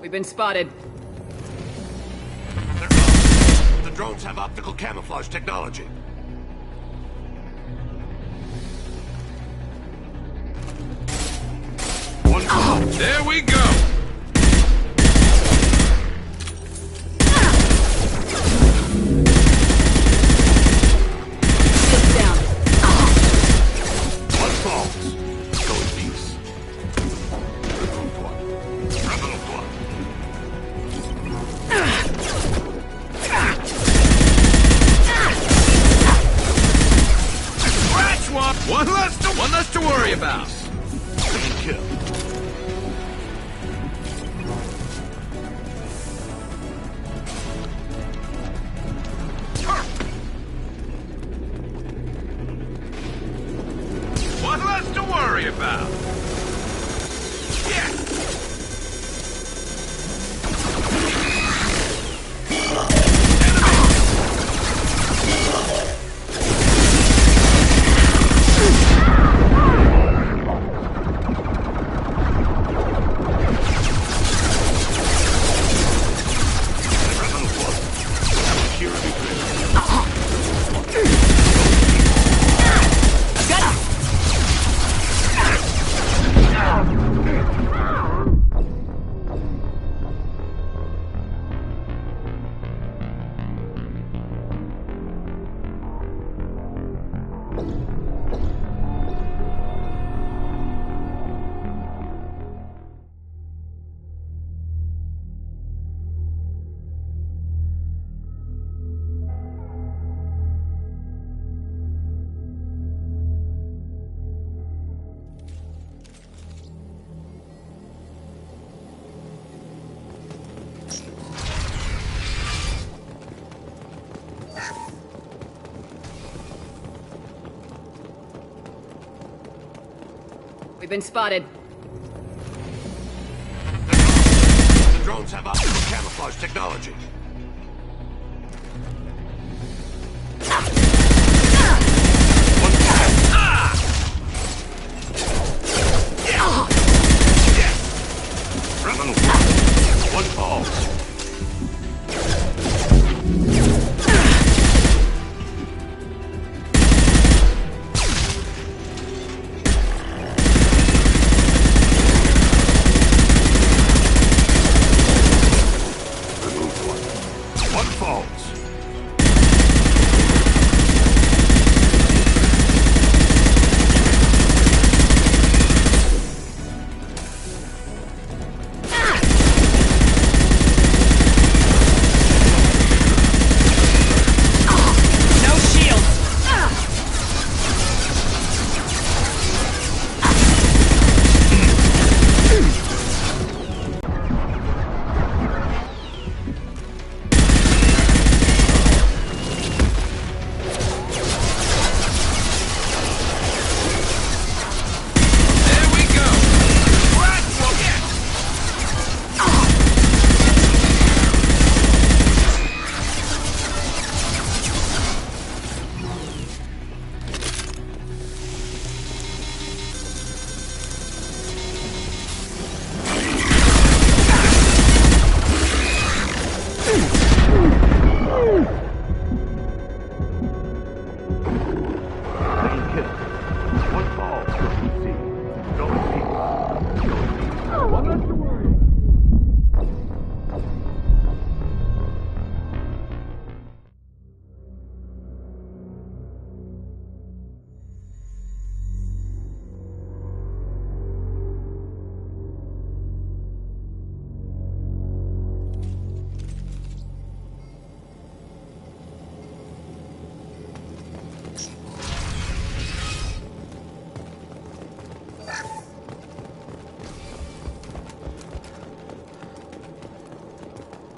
We've been spotted. They're close. The drones have optical camouflage technology. One call. There we go! One less to worry about. Kill. One less to worry about. Yeah. We've been spotted. The drones have optical camouflage technology. One fall.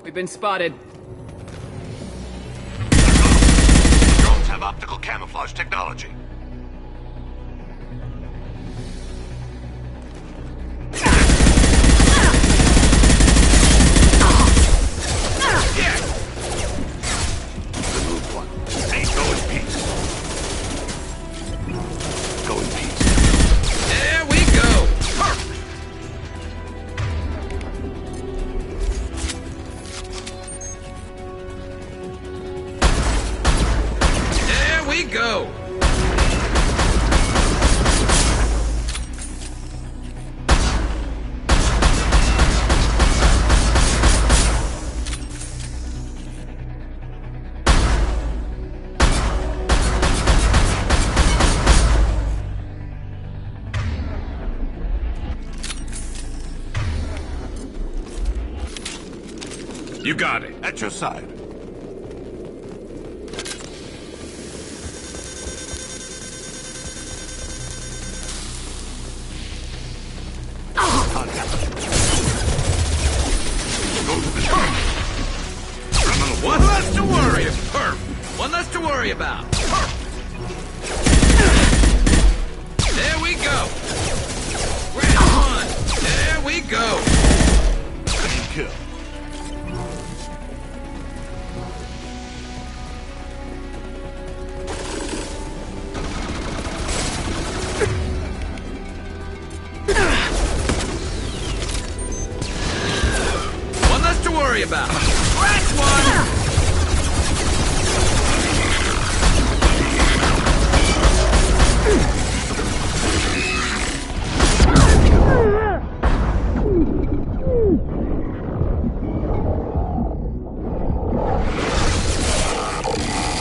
We've been spotted. Drones have optical camouflage technology. You got it. At your side. Contact. Go to the top. One less to worry. Perp. One less to worry about. Perp. There we go. Round one. There we go. Team kill. One less to worry about. Scratch one.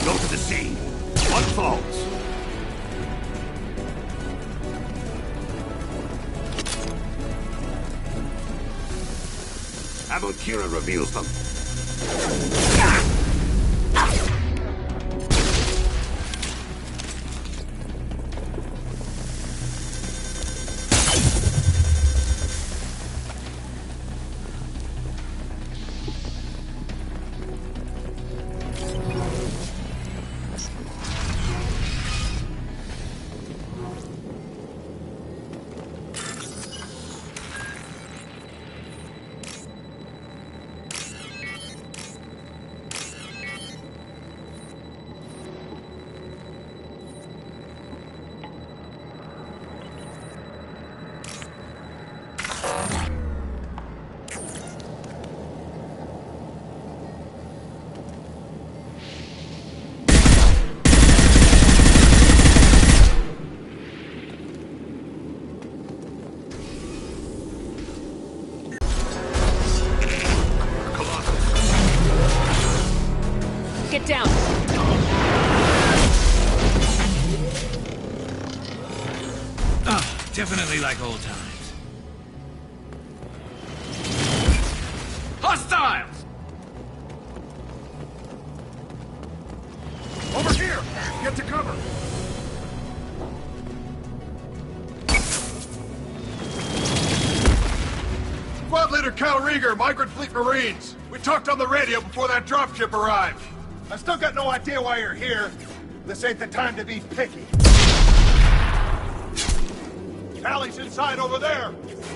Go to the scene. One falls. Kira reveals them. Get down! Oh, definitely like old times. Hostiles! Over here! Get to cover! Squad Leader Cal Rieger, Migrant Fleet Marines. We talked on the radio before that dropship arrived. I still got no idea why you're here. This ain't the time to be picky. Tali's inside over there.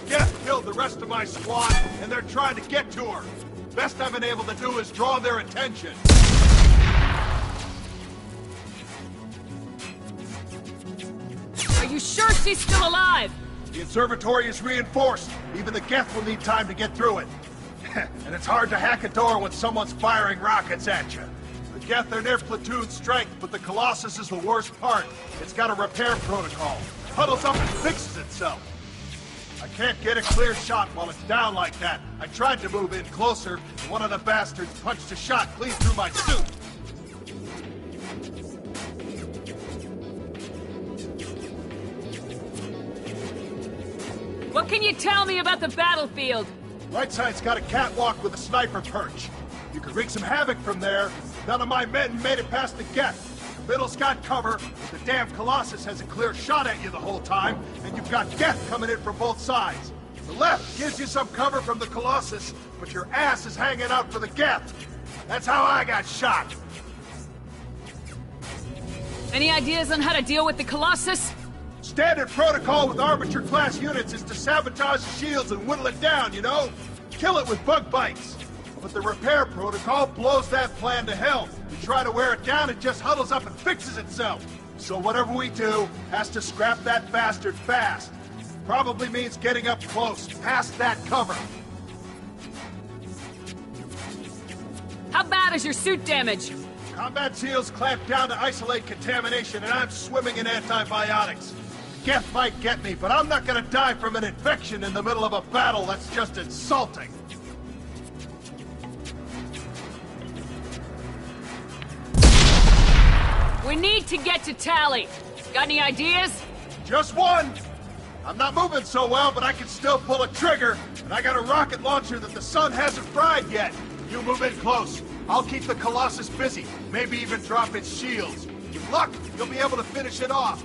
Geth killed the rest of my squad, and they're trying to get to her. Best I've been able to do is draw their attention. Are you sure she's still alive? The observatory is reinforced. Even the Geth will need time to get through it. And it's hard to hack a door when someone's firing rockets at you. The Geth are near platoon strength, but the Colossus is the worst part. It's got a repair protocol. Huddles up and fixes itself. I can't get a clear shot while it's down like that. I tried to move in closer, and one of the bastards punched a shot clean through my suit. What can you tell me about the battlefield? Right side's got a catwalk with a sniper perch. You could wreak some havoc from there. None of my men made it past the Geth. The middle's got cover, but the damn Colossus has a clear shot at you the whole time, and you've got Geth coming in from both sides. The left gives you some cover from the Colossus, but your ass is hanging out for the Geth. That's how I got shot. Any ideas on how to deal with the Colossus? Standard protocol with armature-class units is to sabotage the shields and whittle it down, you know? Kill it with bug bites. But the repair protocol blows that plan to hell. We try to wear it down, it just huddles up and fixes itself. So whatever we do has to scrap that bastard fast. Probably means getting up close, past that cover. How bad is your suit damage? Combat SEALs clamp down to isolate contamination, and I'm swimming in antibiotics. Geth might get me, but I'm not gonna die from an infection in the middle of a battle. That's just insulting. We need to get to Tali. Got any ideas? Just one. I'm not moving so well, but I can still pull a trigger, and I got a rocket launcher that the sun hasn't fried yet. You move in close. I'll keep the Colossus busy. Maybe even drop its shields. With luck, you'll be able to finish it off.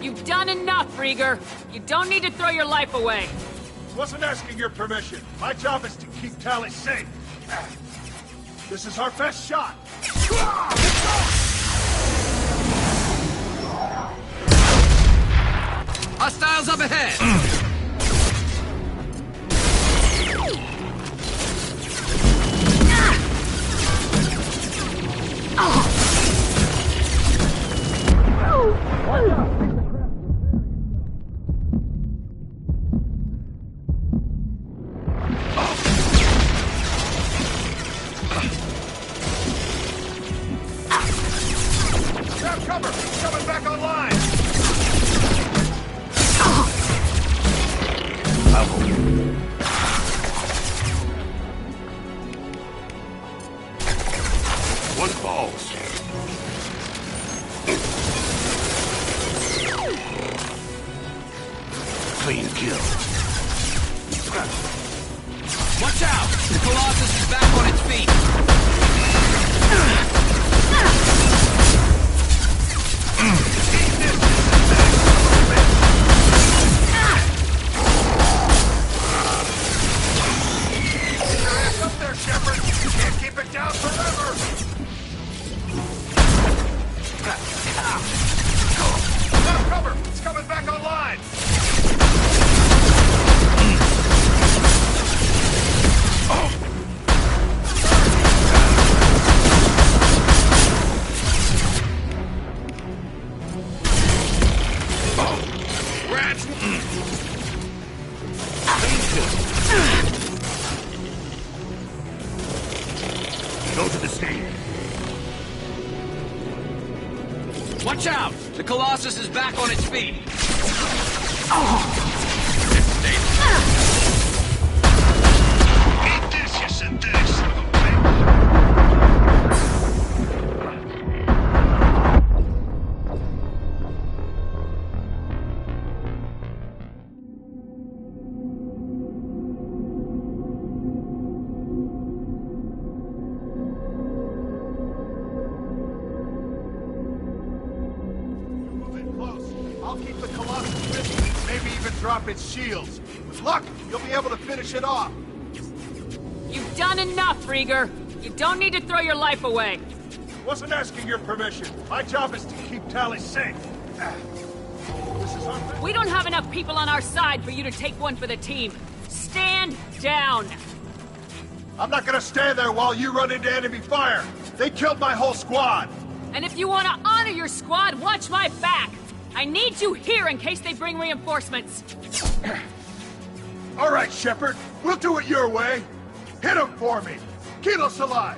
You've done enough, Rieger. You don't need to throw your life away. Wasn't asking your permission. My job is to keep Tali safe. This is our best shot. Hostiles up ahead! Grab cover! He's coming back online! One falls. Clean kill. Watch out! The Colossus is back on its feet! Up there, Shepard! You can't keep it down forever! Grab cover! It's coming back online! Rats! Go to the stand. Watch out! The Colossus is back on its feet! Eat this, you synthetic son of a bitch! Move in close. I'll keep the Colossus busy. Maybe even drop its shields. With luck, you'll be able to finish it off. You've done enough, Rieger. You don't need to throw your life away. Wasn't asking your permission. My job is to keep Tali safe. This is our best. We don't have enough people on our side for you to take one for the team. Stand down. I'm not gonna stand there while you run into enemy fire. They killed my whole squad. And if you want to honor your squad, watch my back. I need you here in case they bring reinforcements. All right, Shepard. We'll do it your way. Hit him for me. Keep us alive.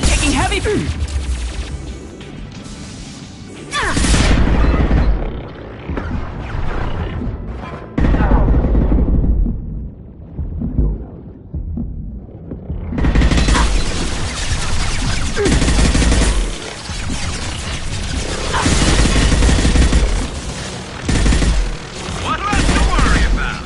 Taking heavy... What left to worry about?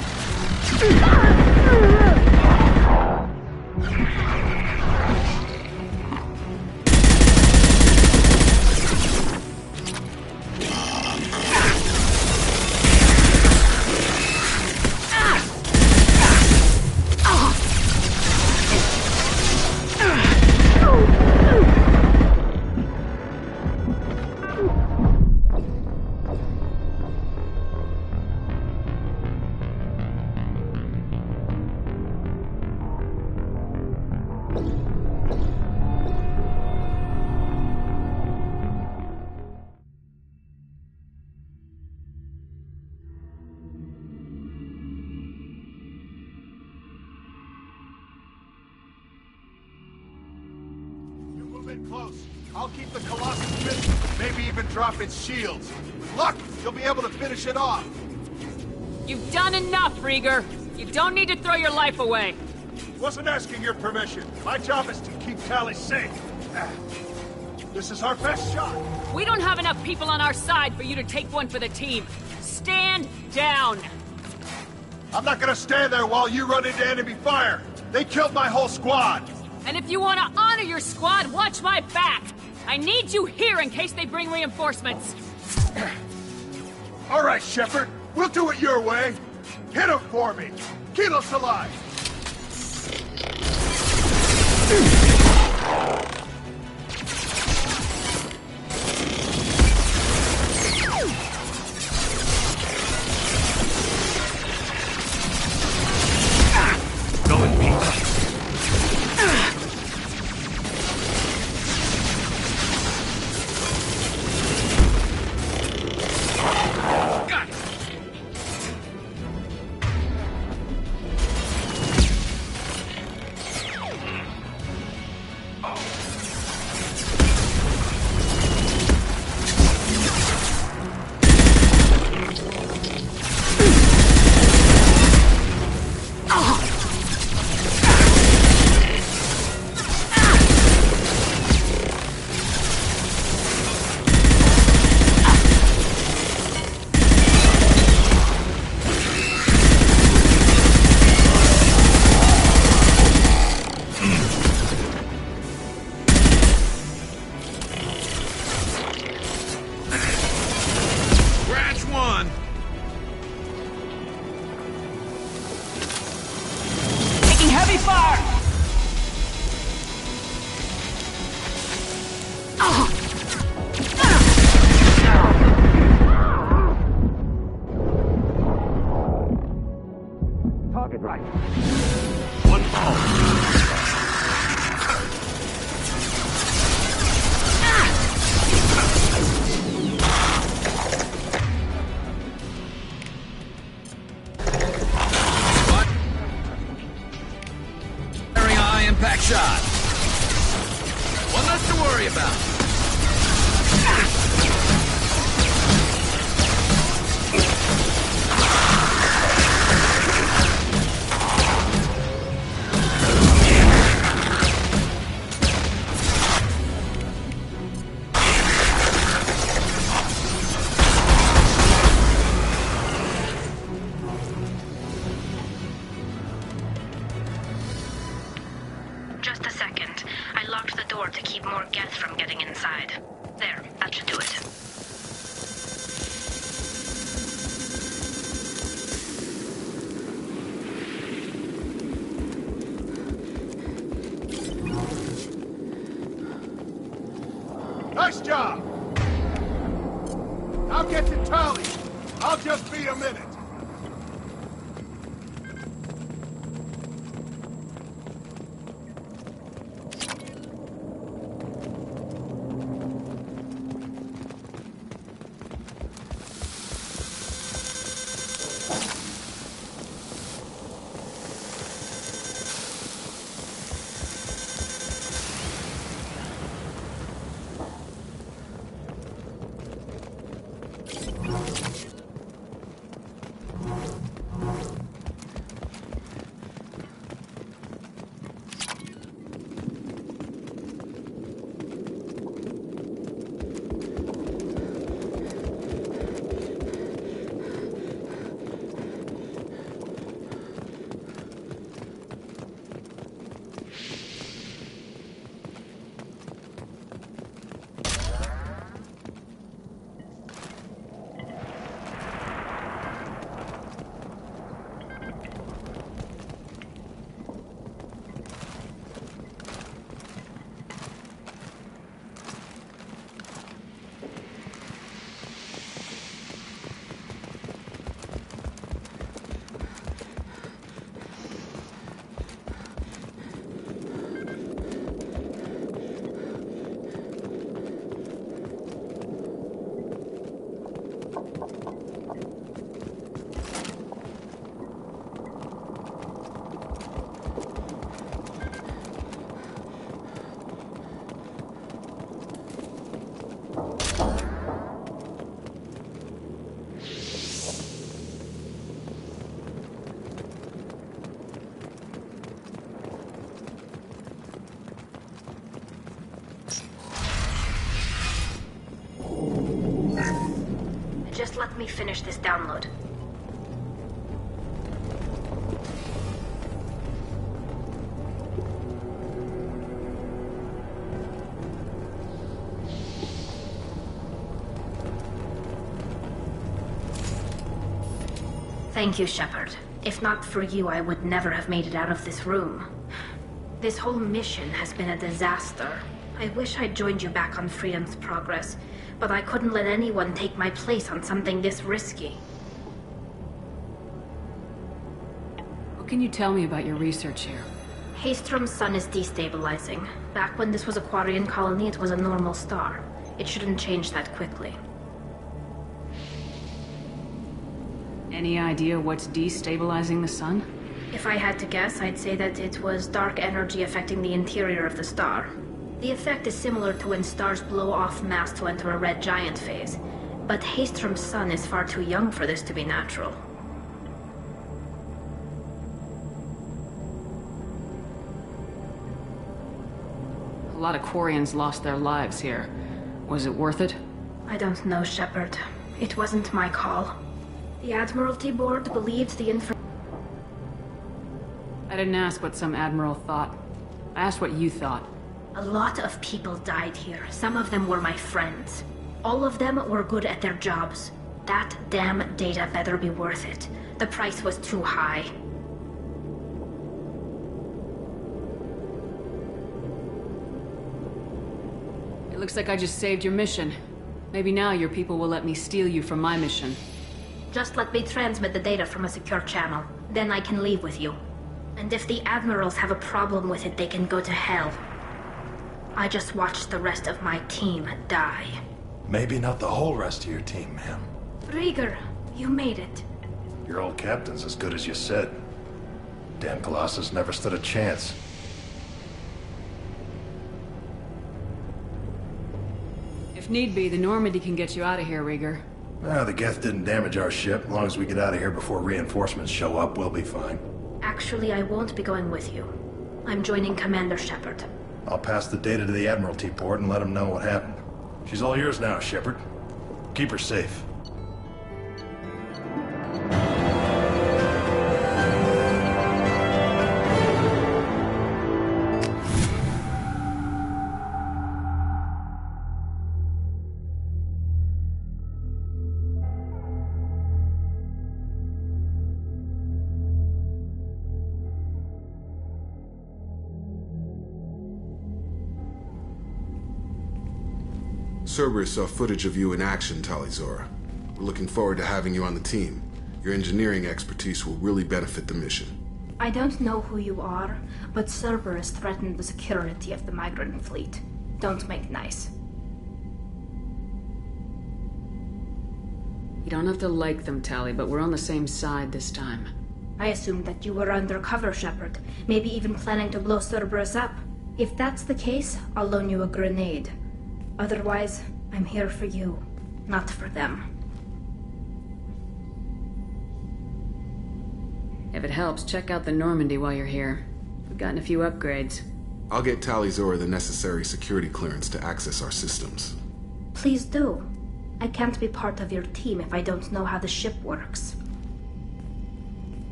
You move in close. I'll keep the Colossus busy. Maybe even drop its shields. With luck, you'll be able to finish it off. You've done enough, Rieger. You don't need to throw your life away. Wasn't asking your permission. My job is to keep Tali safe. This is our best shot. We don't have enough people on our side for you to take one for the team. Stand down. I'm not gonna stand there while you run into enemy fire. They killed my whole squad. And if you want to honor your squad, watch my back. I need you here in case they bring reinforcements. All right, Shepard. We'll do it your way. Hit him for me. Keep us alive. Go in peace. Got it. Scratch one. Taking heavy fire. Target right. One fall. What? Very high impact shot. One less to worry about. Just a second. I locked the door to keep more gas from getting inside. There, that should do it. Nice job. Now get to Tali. I'll just be a minute. me finish this download. Thank you, Shepard. If not for you, I would never have made it out of this room. This whole mission has been a disaster. I wish I'd joined you back on Freedom's Progress, but I couldn't let anyone take my place on something this risky. What can you tell me about your research here? Haystrom's sun is destabilizing. Back when this was a Quarian colony, it was a normal star. It shouldn't change that quickly. Any idea what's destabilizing the sun? If I had to guess, I'd say that it was dark energy affecting the interior of the star. The effect is similar to when stars blow off mass to enter a red giant phase. But Haystrom's sun is far too young for this to be natural. A lot of Quarians lost their lives here. Was it worth it? I don't know, Shepard. It wasn't my call. The Admiralty Board believed the I didn't ask what some admiral thought. I asked what you thought. A lot of people died here. Some of them were my friends. All of them were good at their jobs. That damn data better be worth it. The price was too high. It looks like I just saved your mission. Maybe now your people will let me steal you from my mission. Just let me transmit the data from a secure channel. Then I can leave with you. And if the admirals have a problem with it, they can go to hell. I just watched the rest of my team die. Maybe not the whole rest of your team, ma'am. Rieger, you made it. Your old captain's as good as you said. Damn Colossus never stood a chance. If need be, the Normandy can get you out of here, Rieger. The Geth didn't damage our ship. As long as we get out of here before reinforcements show up, we'll be fine. Actually, I won't be going with you. I'm joining Commander Shepard. I'll pass the data to the Admiralty port and let them know what happened. She's all yours now, Shepard. Keep her safe. Cerberus saw footage of you in action, Tali. We're looking forward to having you on the team. Your engineering expertise will really benefit the mission. I don't know who you are, but Cerberus threatened the security of the migrant fleet. Don't make nice. You don't have to like them, Tali, but we're on the same side this time. I assumed that you were undercover, Shepard. Maybe even planning to blow Cerberus up. If that's the case, I'll loan you a grenade. Otherwise, I'm here for you, not for them. If it helps, check out the Normandy while you're here. We've gotten a few upgrades. I'll get Tali the necessary security clearance to access our systems. Please do. I can't be part of your team if I don't know how the ship works.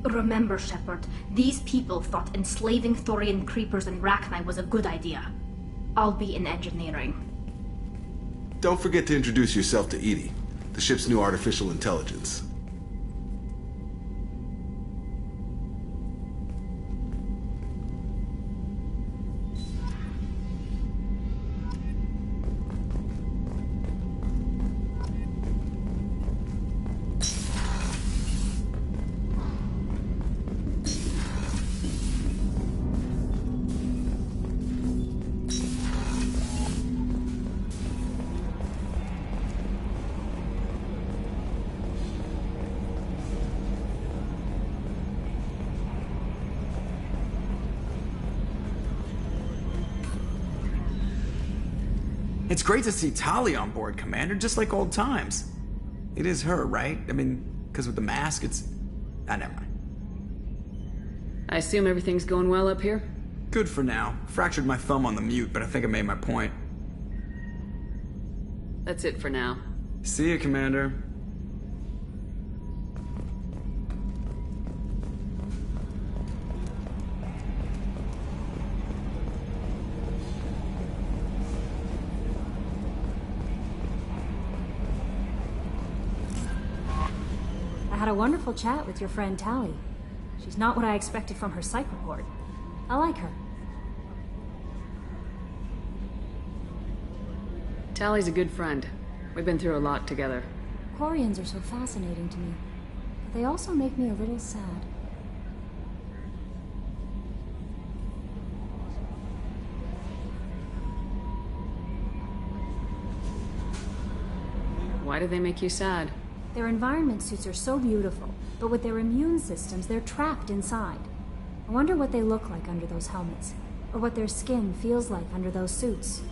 Remember, Shepard, these people thought enslaving Thorian creepers and Rachni was a good idea. I'll be in engineering. Don't forget to introduce yourself to Edie, the ship's new artificial intelligence. It's great to see Tali on board, Commander, just like old times. It is her, right? I mean, because with the mask, it's... never mind. I assume everything's going well up here? Good for now. Fractured my thumb on the mute, but I think I made my point. That's it for now. See you, Commander. a wonderful chat with your friend Tali. She's not what I expected from her psych report. I like her. Tally's a good friend. We've been through a lot together. Quarians are so fascinating to me, but they also make me a little sad. Why do they make you sad? Their environment suits are so beautiful, but with their immune systems, they're trapped inside. I wonder what they look like under those helmets, or what their skin feels like under those suits.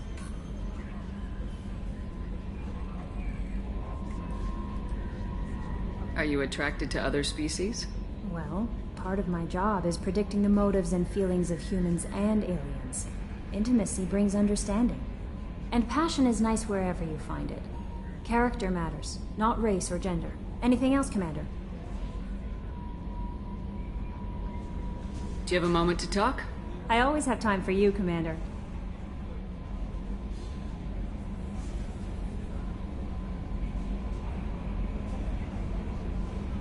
Are you attracted to other species? Well, part of my job is predicting the motives and feelings of humans and aliens. Intimacy brings understanding. And passion is nice wherever you find it. Character matters, not race or gender. Anything else, Commander? Do you have a moment to talk? I always have time for you, Commander.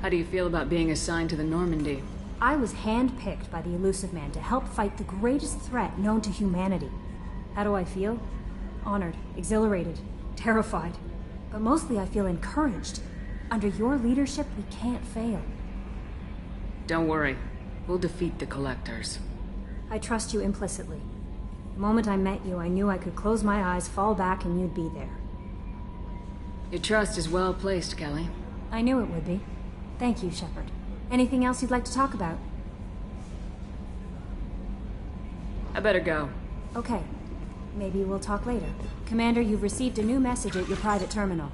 How do you feel about being assigned to the Normandy? I was handpicked by the Elusive Man to help fight the greatest threat known to humanity. How do I feel? Honored, exhilarated, terrified. But mostly I feel encouraged. Under your leadership, we can't fail. Don't worry. We'll defeat the Collectors. I trust you implicitly. The moment I met you, I knew I could close my eyes, fall back, and you'd be there. Your trust is well placed, Kelly. I knew it would be. Thank you, Shepard. Anything else you'd like to talk about? I better go. Okay. Maybe we'll talk later. Commander, you've received a new message at your private terminal.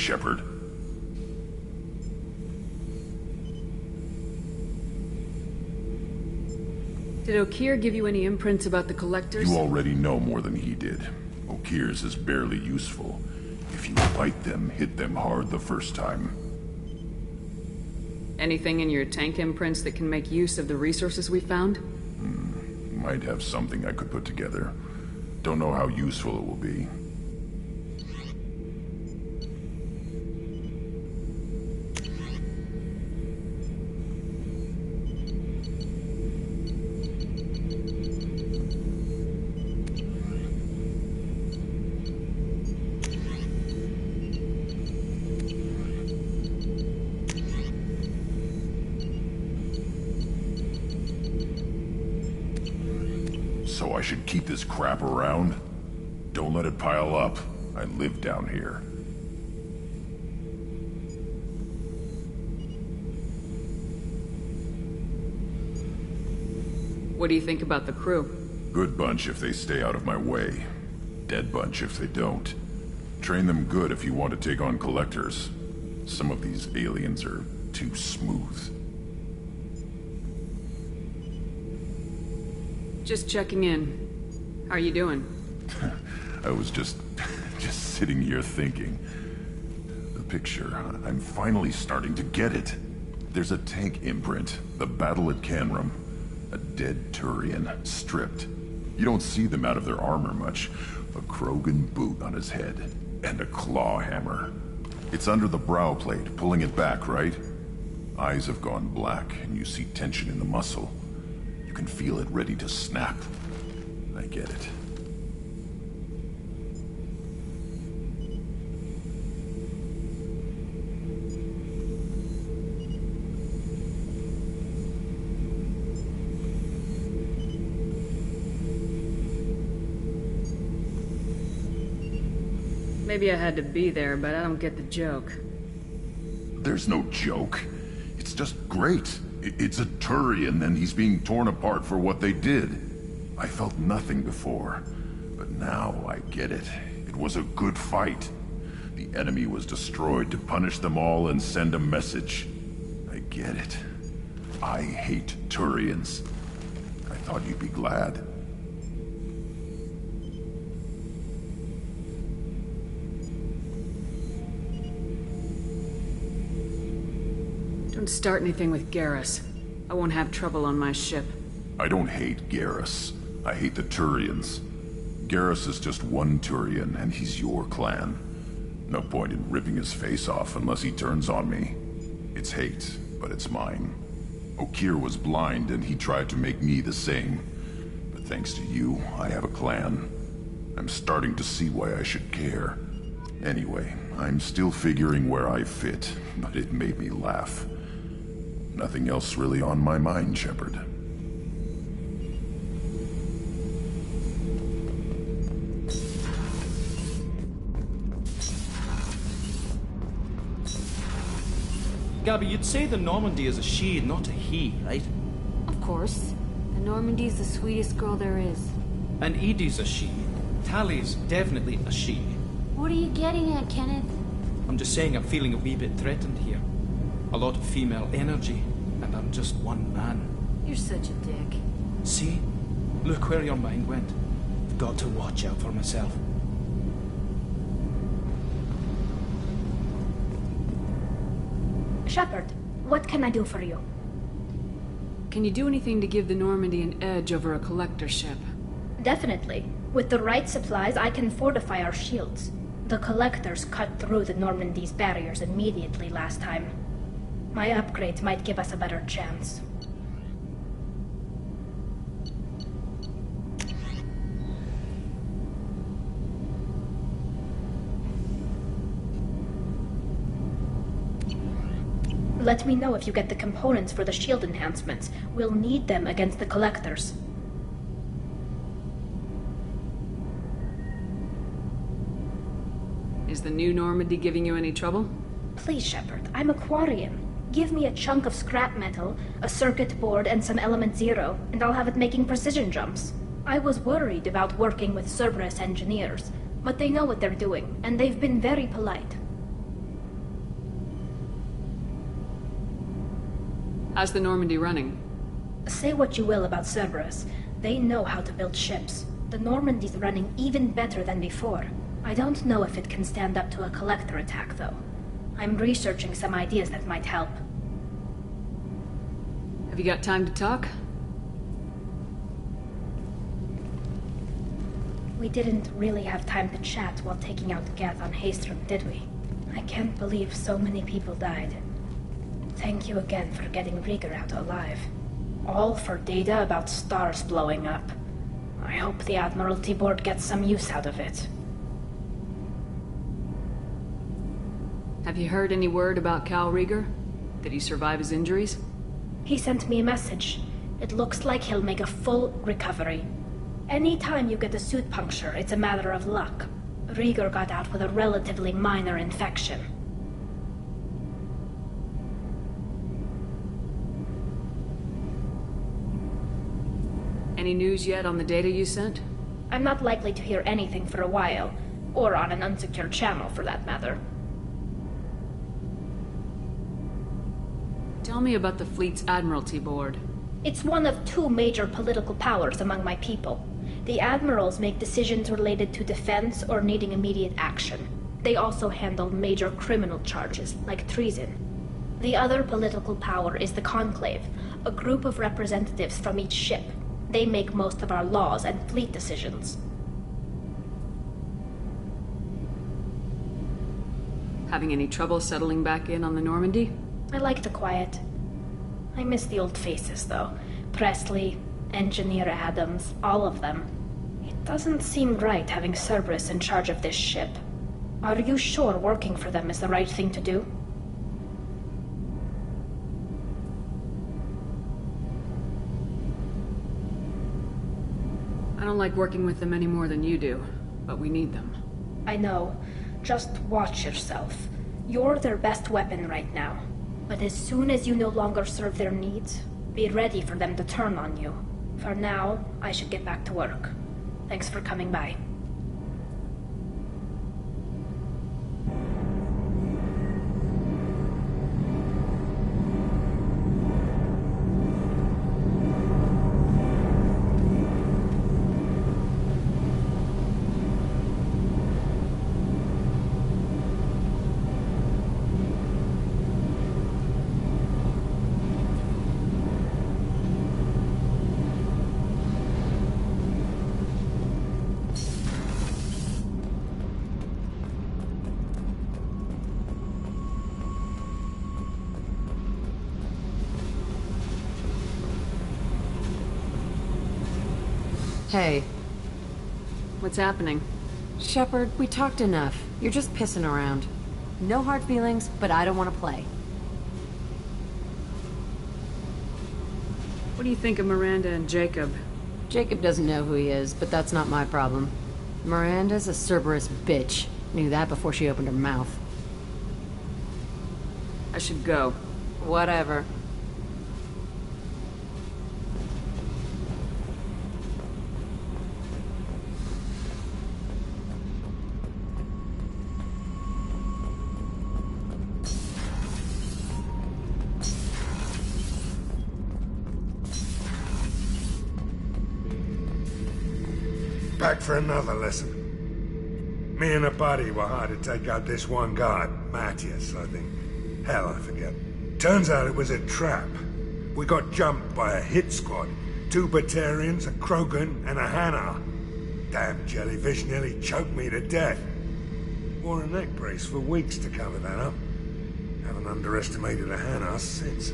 Shepard. Did Okeer give you any imprints about the collectors? You already know more than he did. Okeer's is barely useful. If you fight them, hit them hard the first time. Anything in your tank imprints that can make use of the resources we found? Might have something I could put together. Don't know how useful it will be. So I should keep this crap around? Don't let it pile up. I live down here. What do you think about the crew? Good bunch if they stay out of my way. Dead bunch if they don't. Train them good if you want to take on collectors. Some of these aliens are too smooth. Just checking in. How are you doing? I was just sitting here thinking. The picture, I'm finally starting to get it. There's a tank imprint, the battle at Canrum. A dead Turian, stripped. You don't see them out of their armor much. A Krogan boot on his head, and a claw hammer. It's under the brow plate, pulling it back, right? Eyes have gone black, and you see tension in the muscle. You can feel it ready to snap. I get it. Maybe I had to be there, but I don't get the joke. There's no joke. It's just great. It's a Turian, and he's being torn apart for what they did. I felt nothing before, but now I get it. It was a good fight. The enemy was destroyed to punish them all and send a message. I get it. I hate Turians. I thought you'd be glad. Don't start anything with Garrus. I won't have trouble on my ship. I don't hate Garrus. I hate the Turians. Garrus is just one Turian, and he's your clan. No point in ripping his face off unless he turns on me. It's hate, but it's mine. Okeer was blind, and he tried to make me the same. But thanks to you, I have a clan. I'm starting to see why I should care. Anyway, I'm still figuring where I fit, but it made me laugh. Nothing else really on my mind, Shepard. Gabby, you'd say the Normandy is a she, not a he, right? Of course. The Normandy's the sweetest girl there is. And Edie's a she. Tali's definitely a she. What are you getting at, Kenneth? I'm just saying I'm feeling a wee bit threatened here. A lot of female energy, and I'm just one man. You're such a dick. See? Look where your mind went. I've got to watch out for myself. Shepard, what can I do for you? Can you do anything to give the Normandy an edge over a collector ship? Definitely. With the right supplies, I can fortify our shields. The collectors cut through the Normandy's barriers immediately last time. My upgrades might give us a better chance. Let me know if you get the components for the shield enhancements. We'll need them against the collectors. Is the new Normandy giving you any trouble? Please, Shepard, I'm a Quarian. Give me a chunk of scrap metal, a circuit board, and some element zero, and I'll have it making precision jumps. I was worried about working with Cerberus engineers, but they know what they're doing, and they've been very polite. How's the Normandy running? Say what you will about Cerberus. They know how to build ships. The Normandy's running even better than before. I don't know if it can stand up to a collector attack, though. I'm researching some ideas that might help. Have you got time to talk? We didn't really have time to chat while taking out Geth on Haystrom, did we? I can't believe so many people died. Thank you again for getting Rieger out alive. All for data about stars blowing up. I hope the Admiralty Board gets some use out of it. Have you heard any word about Cal Rieger? Did he survive his injuries? He sent me a message. It looks like he'll make a full recovery. Anytime you get a suit puncture, it's a matter of luck. Rieger got out with a relatively minor infection. Any news yet on the data you sent? I'm not likely to hear anything for a while, or on an unsecured channel for that matter. Tell me about the fleet's Admiralty Board. It's one of two major political powers among my people. The admirals make decisions related to defense or needing immediate action. They also handle major criminal charges, like treason. The other political power is the Conclave, a group of representatives from each ship. They make most of our laws and fleet decisions. Having any trouble settling back in on the Normandy? I like the quiet. I miss the old faces, though. Presley, Engineer Adams, all of them. It doesn't seem right having Cerberus in charge of this ship. Are you sure working for them is the right thing to do? I don't like working with them any more than you do, but we need them. I know. Just watch yourself. You're their best weapon right now. But as soon as you no longer serve their needs, be ready for them to turn on you. For now, I should get back to work. Thanks for coming by. Hey. What's happening? Shepard, we talked enough. You're just pissing around. No hard feelings, but I don't want to play. What do you think of Miranda and Jacob? Jacob doesn't know who he is, but that's not my problem. Miranda's a Cerberus bitch. Knew that before she opened her mouth. I should go. Whatever. Back for another lesson. Me and a buddy were hired to take out this one guard, Matthias, I think. Hell, I forget. Turns out it was a trap. We got jumped by a hit squad. 2 Batarians, a Krogan, and a Hanar. Damn jellyfish nearly choked me to death. Wore a neck brace for weeks to cover that up. Haven't underestimated a Hanar since.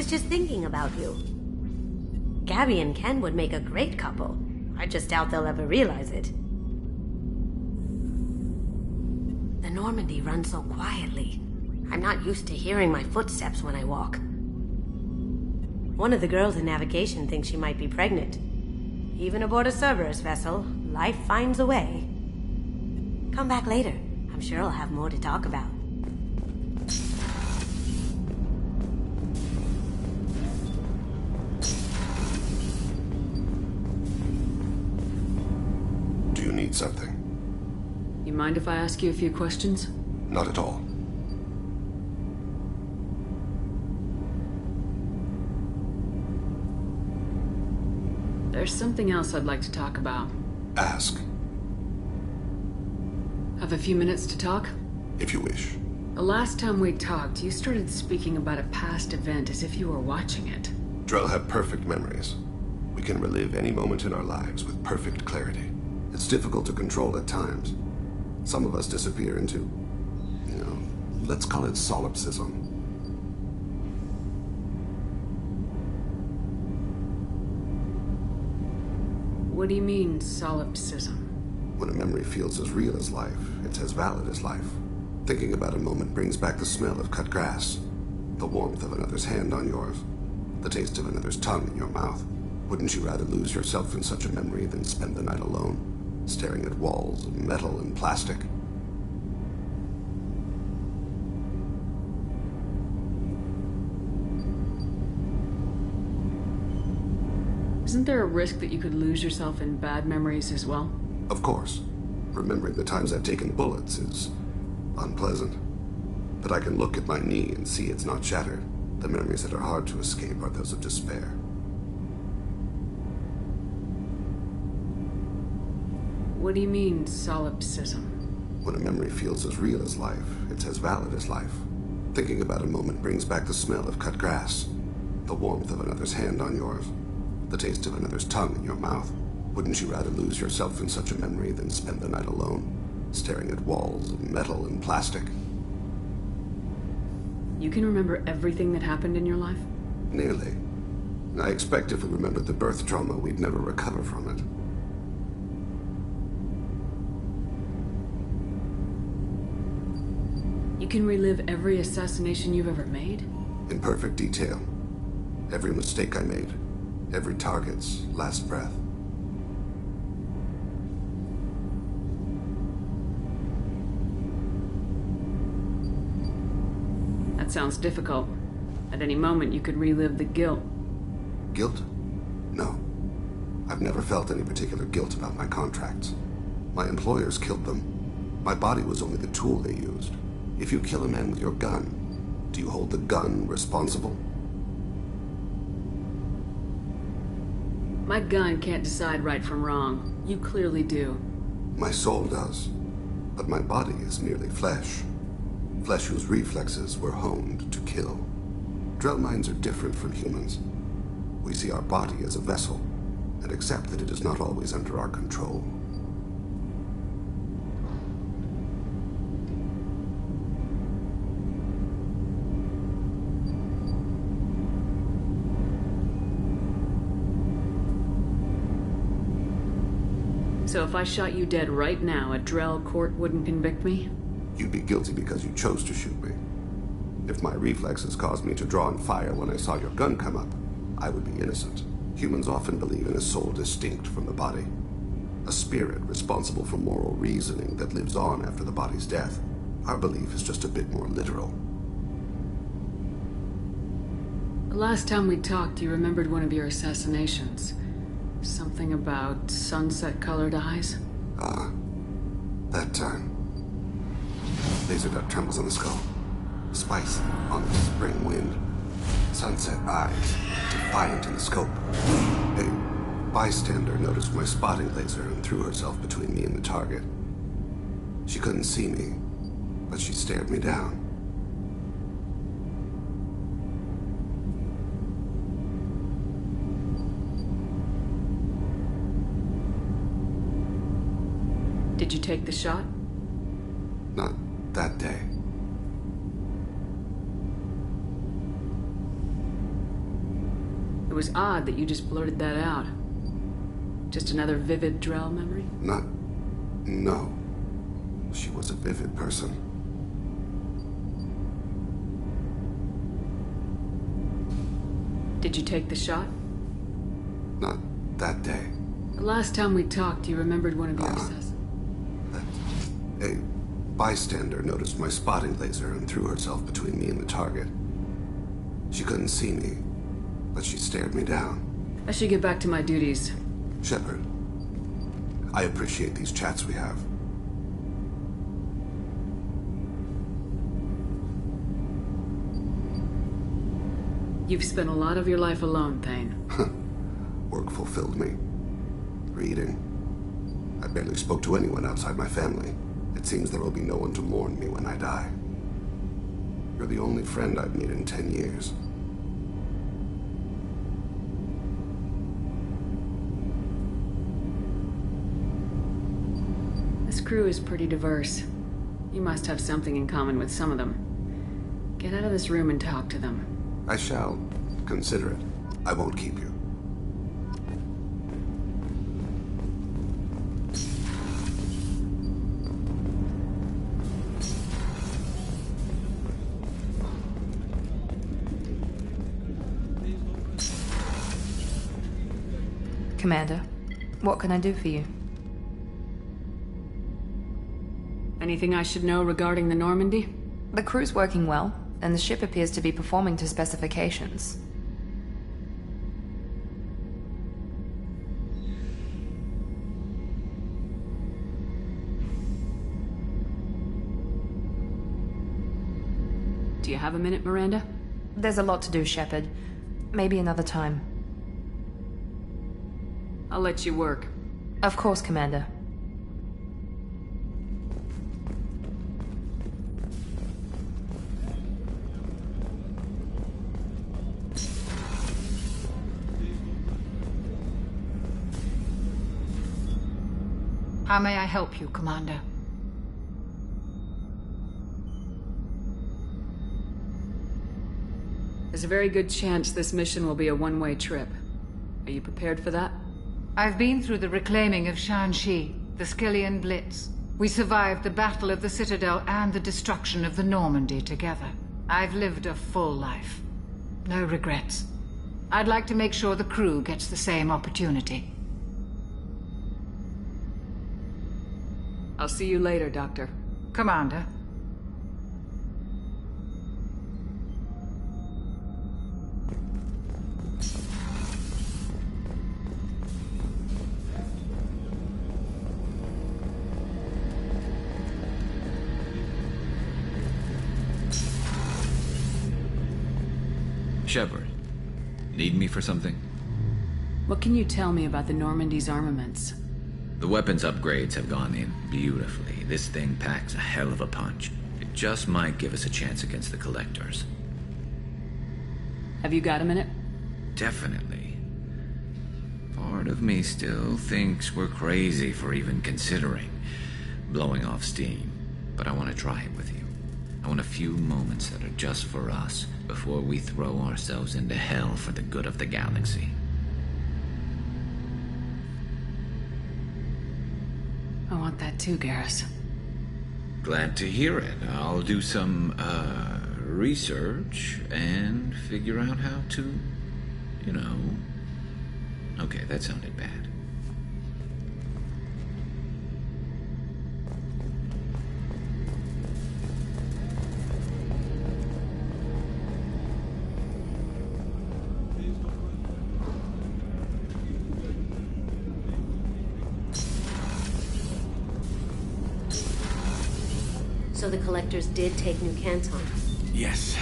was just thinking about you. Gabby and Ken would make a great couple. I just doubt they'll ever realize it. The Normandy runs so quietly. I'm not used to hearing my footsteps when I walk. One of the girls in navigation thinks she might be pregnant. Even aboard a Cerberus vessel, life finds a way. Come back later. I'm sure I'll have more to talk about. Do you need something? You mind if I ask you a few questions? Not at all. There's something else I'd like to talk about. Ask. Have a few minutes to talk? If you wish. The last time we talked, you started speaking about a past event as if you were watching it. Drell have perfect memories. We can relive any moment in our lives with perfect clarity. It's difficult to control at times. Some of us disappear into, let's call it solipsism. What do you mean, solipsism? When a memory feels as real as life, it's as valid as life. Thinking about a moment brings back the smell of cut grass, the warmth of another's hand on yours, the taste of another's tongue in your mouth. Wouldn't you rather lose yourself in such a memory than spend the night alone, staring at walls of metal and plastic? Isn't there a risk that you could lose yourself in bad memories as well? Of course. Remembering the times I've taken bullets is unpleasant. But I can look at my knee and see it's not shattered. The memories that are hard to escape are those of despair. What do you mean, solipsism? When a memory feels as real as life, it's as valid as life. Thinking about a moment brings back the smell of cut grass, the warmth of another's hand on yours, the taste of another's tongue in your mouth. Wouldn't you rather lose yourself in such a memory than spend the night alone, staring at walls of metal and plastic? You can remember everything that happened in your life? Nearly. I expect if we remembered the birth trauma, we'd never recover from it. You can relive every assassination you've ever made? In perfect detail. Every mistake I made. Every target's last breath. That sounds difficult. At any moment, you could relive the guilt. Guilt? No. I've never felt any particular guilt about my contracts. My employers killed them. My body was only the tool they used. If you kill a man with your gun, do you hold the gun responsible? My gun can't decide right from wrong. You clearly do. My soul does. But my body is merely flesh. Flesh whose reflexes were honed to kill. Drell minds are different from humans. We see our body as a vessel, and accept that it is not always under our control. So if I shot you dead right now, a Drell court wouldn't convict me? You'd be guilty because you chose to shoot me. If my reflexes caused me to draw and fire when I saw your gun come up, I would be innocent. Humans often believe in a soul distinct from the body. A spirit responsible for moral reasoning that lives on after the body's death. Our belief is just a bit more literal. The last time we talked, you remembered one of your assassinations. Something about sunset-colored eyes? That time. Laser dot trembles on the skull. Spice on the spring wind. Sunset eyes, defiant in the scope. A bystander noticed my spotting laser and threw herself between me and the target. She couldn't see me, but she stared me down. Did you take the shot? Not that day. It was odd that you just blurted that out. Just another vivid Drell memory? No. She was a vivid person. Did you take the shot? Not that day. The last time we talked, you remembered one of your assassins. A bystander noticed my spotting laser and threw herself between me and the target. She couldn't see me, but she stared me down. I should get back to my duties. Shepard, I appreciate these chats we have. You've spent a lot of your life alone, Thane. Work fulfilled me. Reading. I barely spoke to anyone outside my family. It seems there will be no one to mourn me when I die. You're the only friend I've made in 10 years. This crew is pretty diverse. You must have something in common with some of them. Get out of this room and talk to them. I shall. Consider it. I won't keep you. Commander, what can I do for you? Anything I should know regarding the Normandy? The crew's working well, and the ship appears to be performing to specifications. Do you have a minute, Miranda? There's a lot to do, Shepard. Maybe another time. I'll let you work. Of course, Commander. How may I help you, Commander? There's a very good chance this mission will be a one-way trip. Are you prepared for that? I've been through the reclaiming of Shanxi, the Skillian Blitz. We survived the Battle of the Citadel and the destruction of the Normandy together. I've lived a full life. No regrets. I'd like to make sure the crew gets the same opportunity. I'll see you later, Doctor. Commander. Shepard, need me for something? What can you tell me about the Normandy's armaments? The weapons upgrades have gone in beautifully. This thing packs a hell of a punch. It just might give us a chance against the Collectors. Have you got a minute? Definitely. Part of me still thinks we're crazy for even considering blowing off steam, but I want to try it with you. I want a few moments that are just for us before we throw ourselves into hell for the good of the galaxy. I want that too, Garrus. Glad to hear it. I'll do some, research and figure out how to, you know... Okay, that sounded bad. So the Collectors did take New Canton? Yes,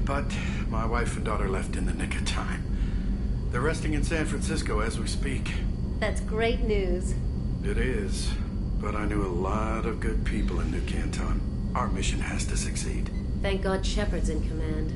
but my wife and daughter left in the nick of time. They're resting in San Francisco as we speak. That's great news. It is, but I knew a lot of good people in New Canton. Our mission has to succeed. Thank God Shepard's in command.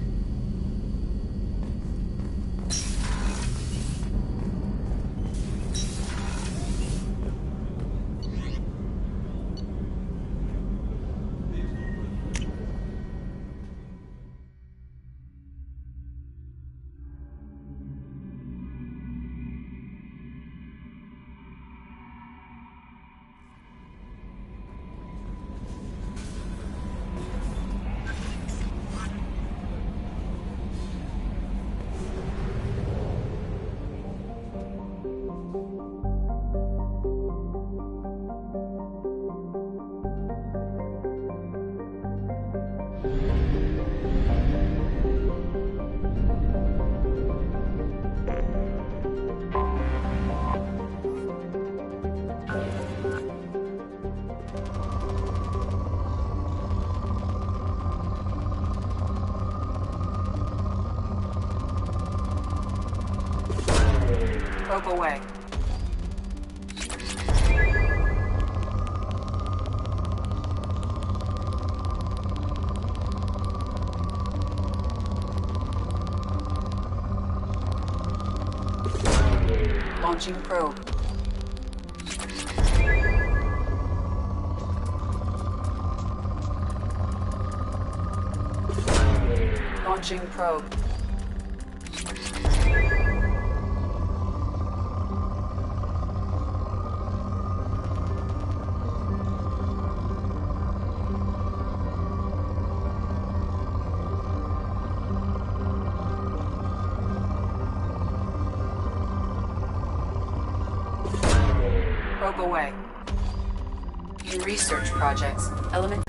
Probe away. Launching probe. Launching probe. Probe away. In research projects, element.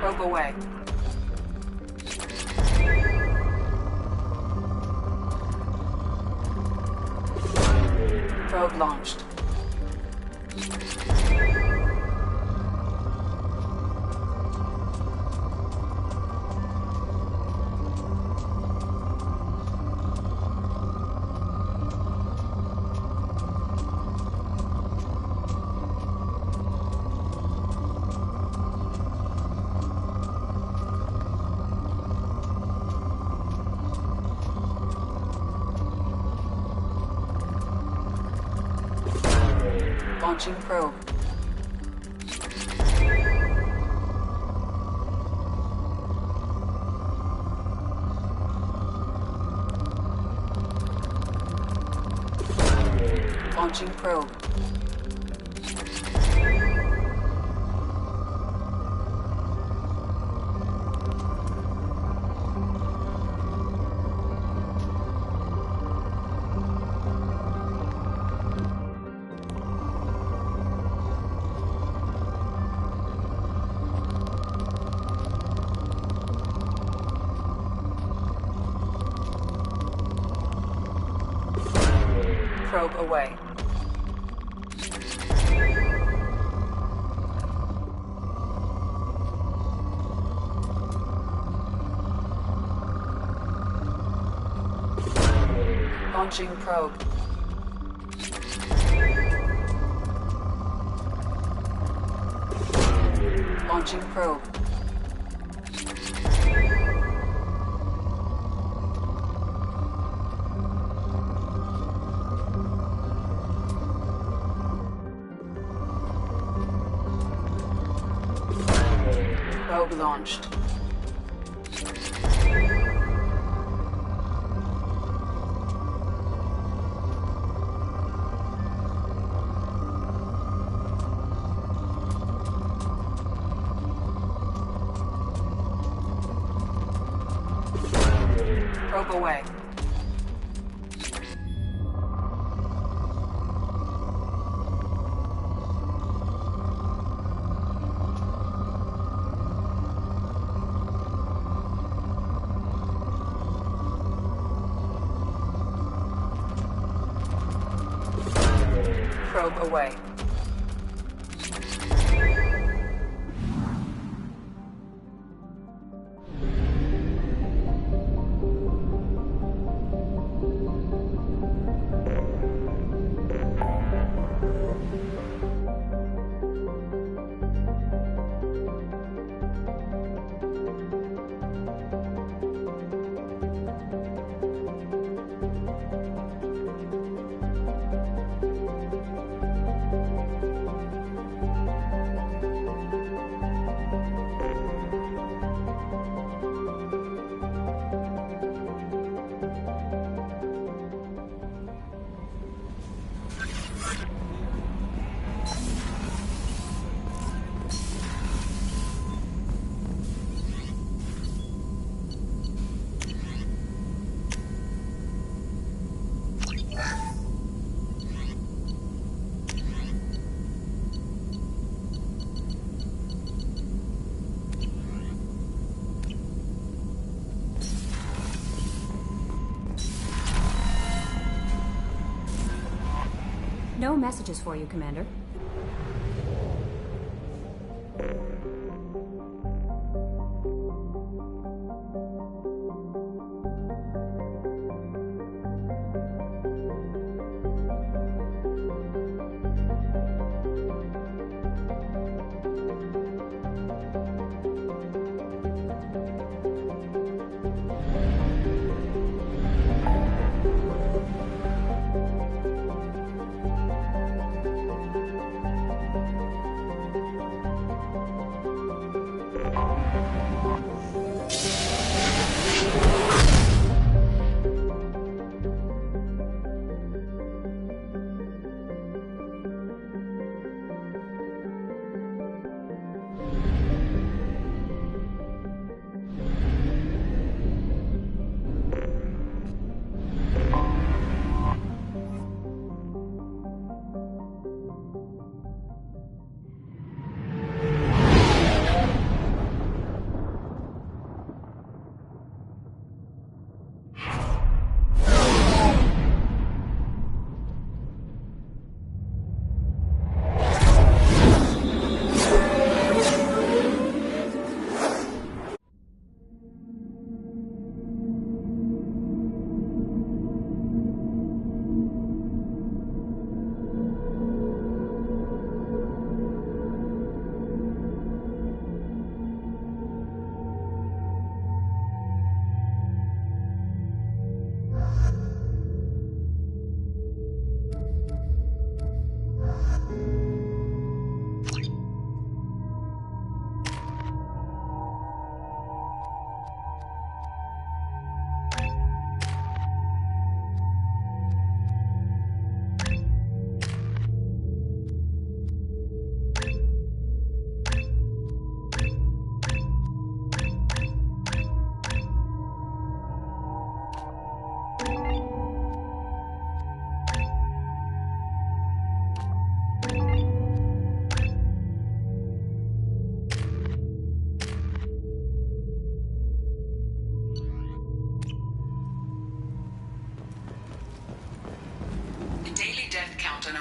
Probe away. Probe launched. Launching probe. Launching probe. Probe away. Launching probe. Launching probe. Probe launched. Probe away. Probe away. No messages for you, Commander.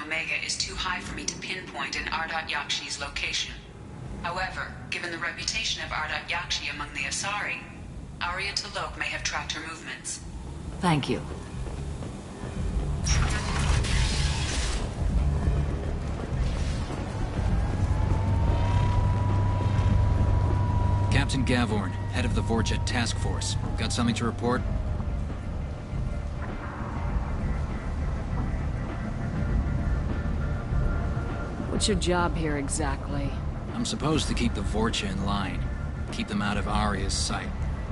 Omega is too high for me to pinpoint an Ardat Yakshi's location. However, given the reputation of Ardat Yakshi among the Asari, Arya T'Loak may have tracked her movements. Thank you. Captain Gavorn, head of the Vorjet Task Force. Got something to report? What's your job here exactly? I'm supposed to keep the Vorcha in line. Keep them out of Arya's sight.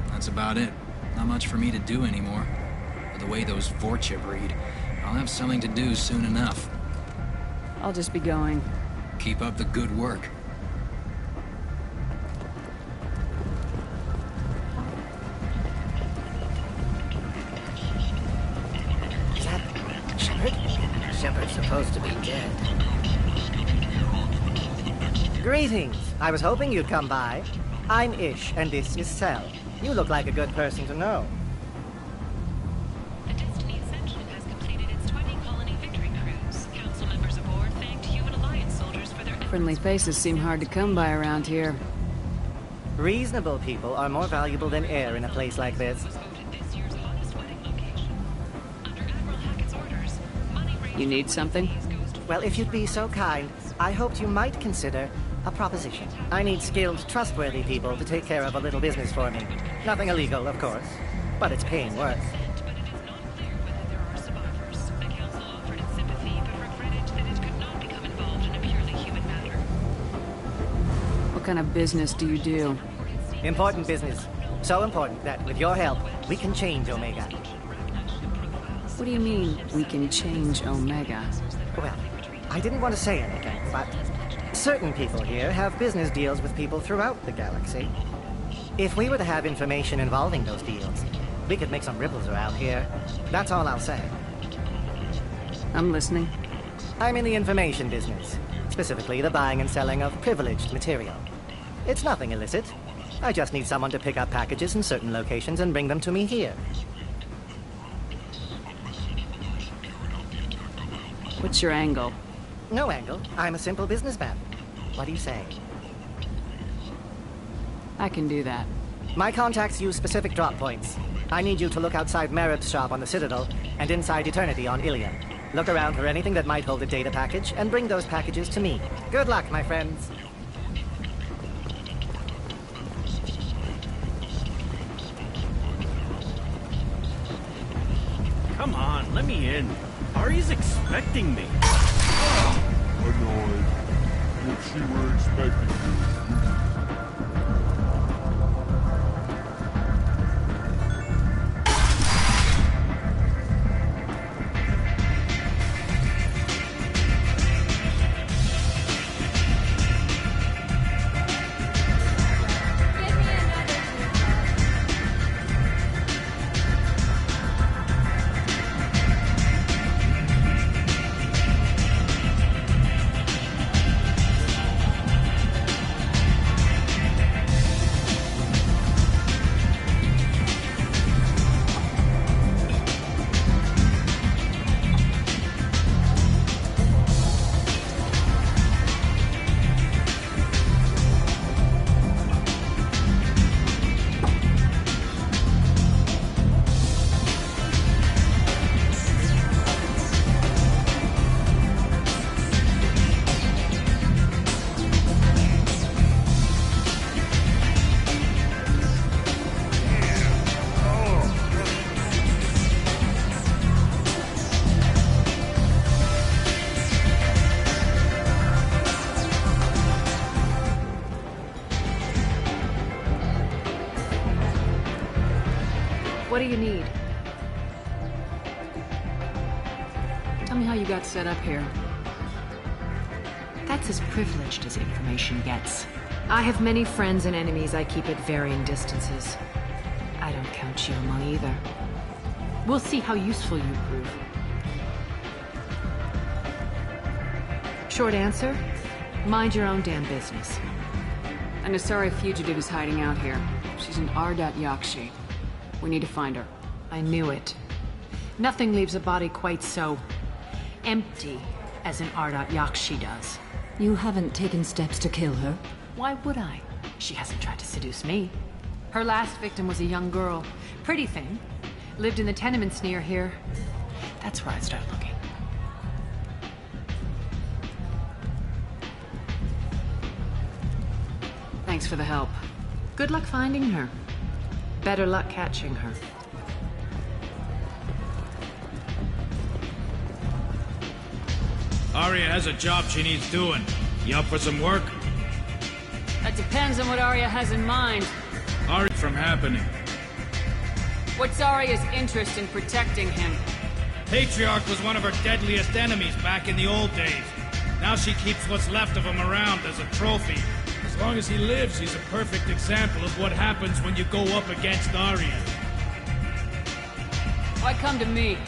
That's about it. Not much for me to do anymore. But the way those Vorcha breed, I'll have something to do soon enough. I'll just be going. Keep up the good work. Is that Shepard? Shepard's supposed to be dead. Greetings. I was hoping you'd come by. I'm Ish, and this is Sel. You look like a good person to know. The Destiny Ascension has completed its 20-colony victory cruise. Council members aboard thanked you and Alliance soldiers for their efforts. Friendly faces seem hard to come by around here. Reasonable people are more valuable than air in a place like this. You need something? Well, if you'd be so kind, I hoped you might consider a proposition. I need skilled, trustworthy people to take care of a little business for me. Nothing illegal, of course, but it's paying work. What kind of business do you do? Important business. So important that, with your help, we can change Omega. What do you mean, we can change Omega? Well, I didn't want to say anything, but certain people here have business deals with people throughout the galaxy. If we were to have information involving those deals, we could make some ripples around here. That's all I'll say. I'm listening. I'm in the information business, specifically the buying and selling of privileged material. It's nothing illicit. I just need someone to pick up packages in certain locations and bring them to me here. What's your angle? No angle. I'm a simple businessman. What do you say? I can do that. My contacts use specific drop points. I need you to look outside Merib's shop on the Citadel and inside Eternity on Ilion. Look around for anything that might hold a data package and bring those packages to me. Good luck, my friends. Come on, let me in. Ari's expecting me. Annoyed. If she were expecting you. What do you need? Tell me how you got set up here. That's as privileged as information gets. I have many friends and enemies I keep at varying distances. I don't count you among either. We'll see how useful you prove. Short answer, mind your own damn business. An Asari fugitive is hiding out here. She's in Yakshi. We need to find her. I knew it. Nothing leaves a body quite so empty as an Yakshi does. You haven't taken steps to kill her? Why would I? She hasn't tried to seduce me. Her last victim was a young girl. Pretty thing. Lived in the tenements near here. That's where I'd start looking. Thanks for the help. Good luck finding her. Better luck catching her. Arya has a job she needs doing. You up for some work? That depends on what Arya has in mind. Arya from happening. What's Arya's interest in protecting him? Patriarch was one of her deadliest enemies back in the old days. Now she keeps what's left of him around as a trophy. As long as he lives, he's a perfect example of what happens when you go up against Arya. Why come to me?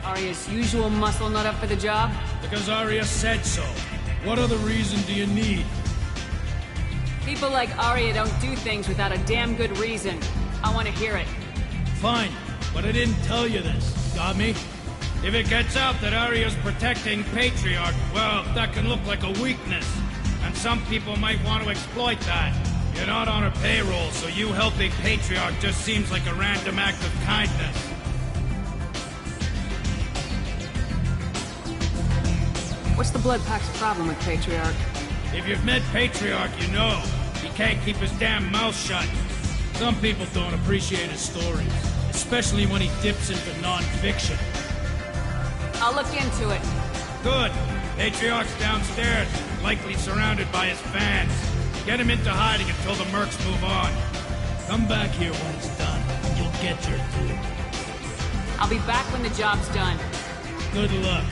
Arya's usual muscle not up for the job? Because Arya said so. What other reason do you need? People like Arya don't do things without a damn good reason. I want to hear it. Fine, but I didn't tell you this. Got me? If it gets out that Arya's protecting Patriarch, well, that can look like a weakness. And some people might want to exploit that. You're not on her payroll, so you helping Patriarch just seems like a random act of kindness. What's the Blood Pack's problem with Patriarch? If you've met Patriarch, you know. He can't keep his damn mouth shut. Some people don't appreciate his stories, especially when he dips into non-fiction. I'll look into it. Good. Patriarch's downstairs, likely surrounded by his fans. Get him into hiding until the mercs move on. Come back here when it's done, and you'll get your due. I'll be back when the job's done. Good luck.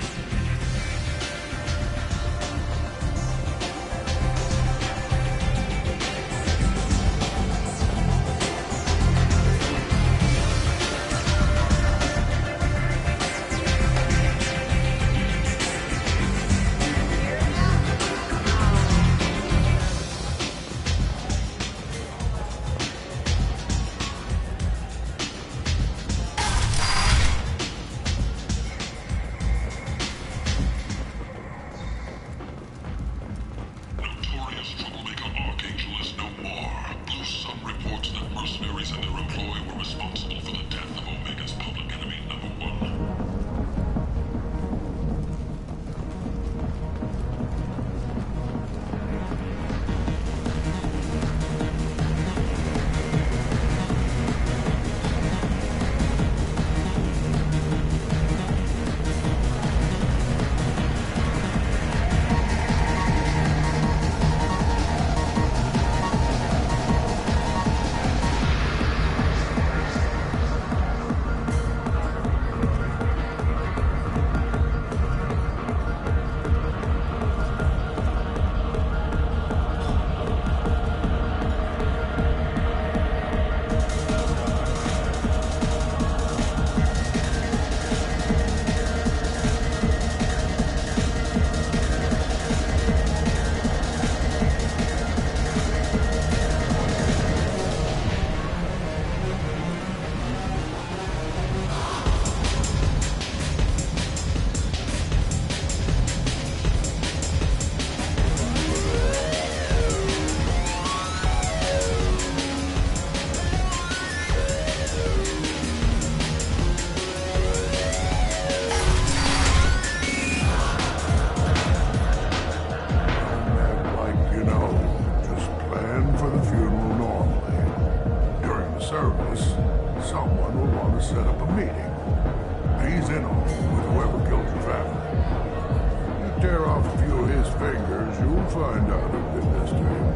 fingers, you'll find out who did this to him.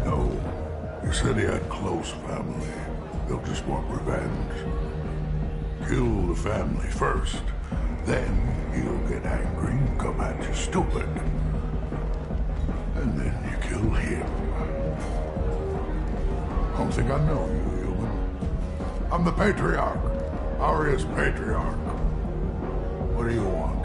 No, he said he had close family. They'll just want revenge. Kill the family first, then he'll get angry and come at you stupid. And then you kill him. I don't think I know you, human. I'm the Patriarch. Aria's Patriarch. What do you want?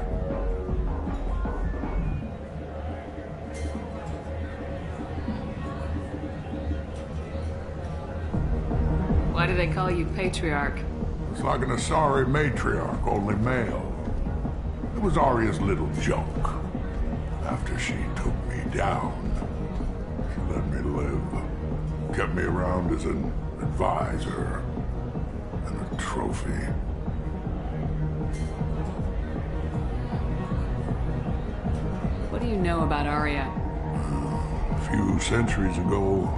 Why do they call you Patriarch? It's like an Asari matriarch, only male. It was Aria's little joke. After she took me down, she let me live. Kept me around as an advisor and a trophy. What do you know about Aria? A few centuries ago,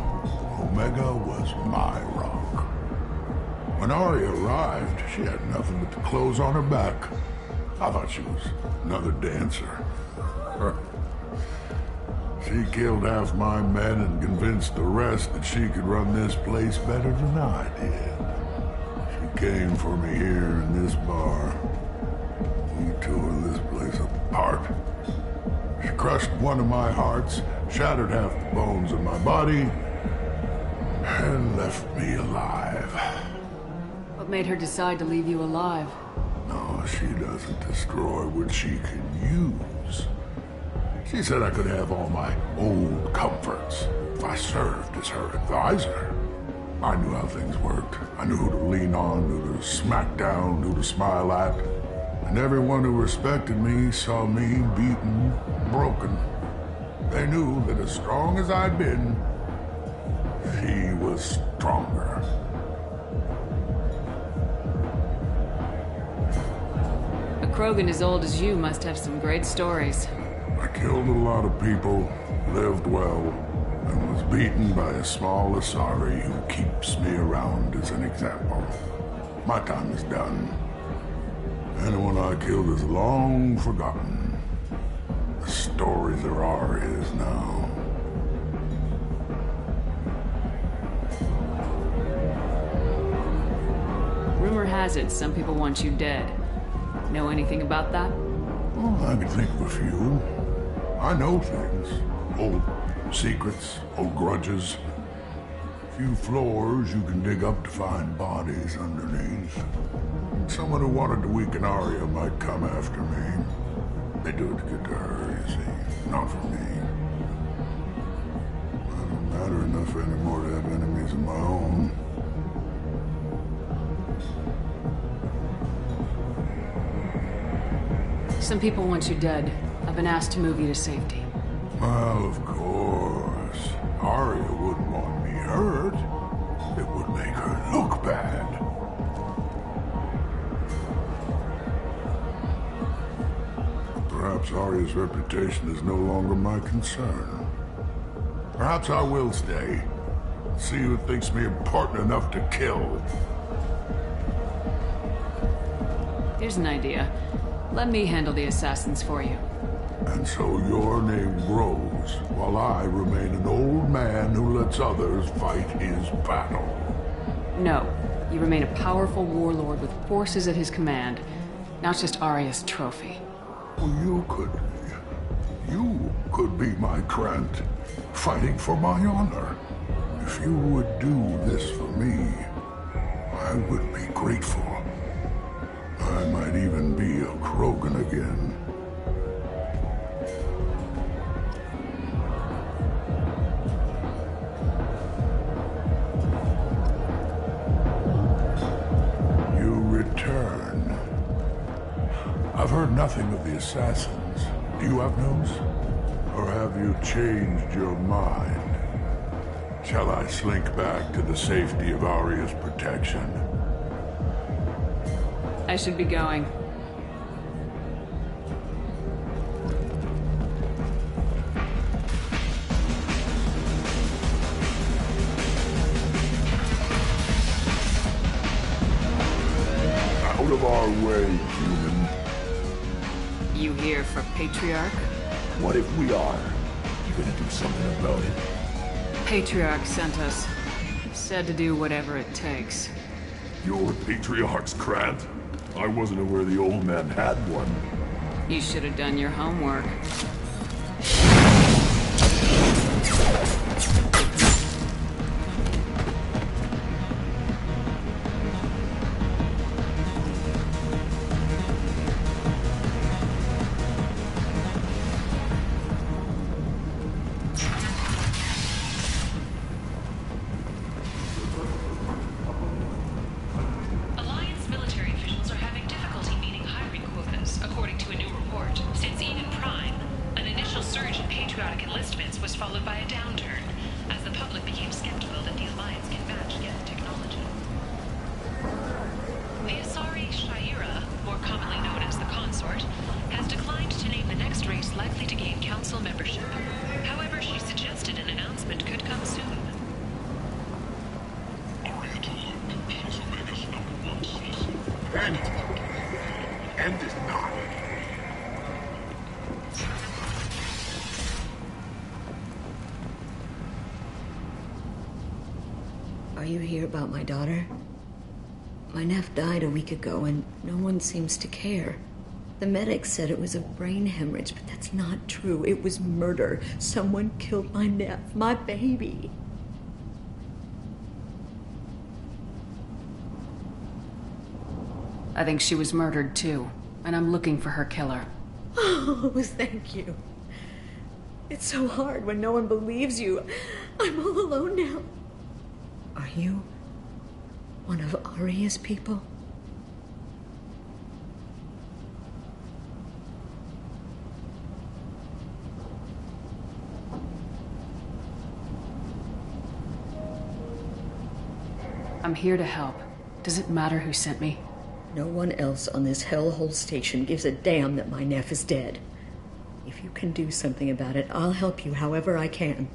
Omega was my rock. When Aria arrived, she had nothing but the clothes on her back. I thought she was another dancer. She killed half my men and convinced the rest that she could run this place better than I did. She came for me here in this bar. We tore this place apart. She crushed one of my hearts, shattered half the bones in my body, and left me alive. What made her decide to leave you alive? No, she doesn't destroy what she can use. She said I could have all my old comforts if I served as her advisor. I knew how things worked. I knew who to lean on, who to smack down, who to smile at. And everyone who respected me saw me beaten, broken. They knew that as strong as I'd been, she was stronger. A Krogan as old as you must have some great stories. I killed a lot of people, lived well, and was beaten by a small Asari who keeps me around as an example. My time is done. Anyone I killed is long forgotten. The stories are ours now. Rumor has it some people want you dead. Know anything about that? Oh, I can think of a few. I know things. Old secrets, old grudges. A few floors you can dig up to find bodies underneath. Someone who wanted to weaken Aria might come after me. They do it to get to her, you see. Not for me. I don't matter enough anymore to have enemies of my own. Some people want you dead. I've been asked to move you to safety. Well, of course. Aria wouldn't want me hurt. It would make her look bad. Perhaps Aria's reputation is no longer my concern. Perhaps I will stay. See who thinks me important enough to kill. Here's an idea. Let me handle the assassins for you. And so your name grows, while I remain an old man who lets others fight his battle. No. You remain a powerful warlord with forces at his command, not just Aria's trophy. Well, you could be my Trent, fighting for my honor. If you would do this for me, I would be grateful. I might even be a Krogan again. You return. I've heard nothing of the assassins. Do you have news? Or have you changed your mind? Shall I slink back to the safety of Aria's protection? I should be going. Out of our way, human. You here for Patriarch? What if we are? You gonna do something about it? Patriarch sent us. Said to do whatever it takes. Your Patriarch's Grant? I wasn't aware the old man had one. You should have done your homework. Alliance military officials are having difficulty meeting hiring quotas, according to a new report. Since even Prime, an initial surge in patriotic enlistments was followed by a downturn, as the public became skeptical that the Alliance can match Geth technology. The Asari Shaira, more commonly known as the Consort, has declined to name the next race likely to gain council membership. However, she suggested an announcement could come soon. And is not. Are you here about my daughter? My nephew died a week ago and no one seems to care. The medics said it was a brain hemorrhage, but that's not true. It was murder. Someone killed my nephew, my baby. I think she was murdered too, and I'm looking for her killer. Oh, thank you. It's so hard when no one believes you. I'm all alone now. Are you one of Arya's people? I'm here to help. Does it matter who sent me? No one else on this hellhole station gives a damn that my nephew is dead. If you can do something about it, I'll help you however I can.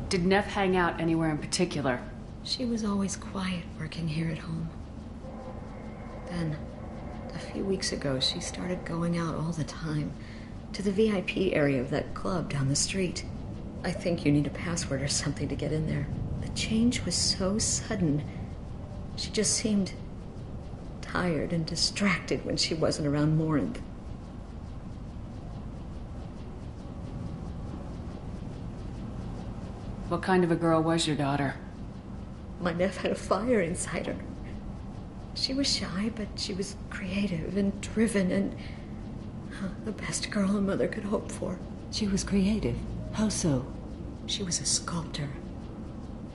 Did Neff hang out anywhere in particular? She was always quiet working here at home. Then, a few weeks ago, she started going out all the time to the VIP area of that club down the street. I think you need a password or something to get in there. The change was so sudden. She just seemed tired and distracted when she wasn't around Morinth. What kind of a girl was your daughter? My nephew had a fire inside her. She was shy, but she was creative and driven and the best girl a mother could hope for. She was creative. How so? She was a sculptor.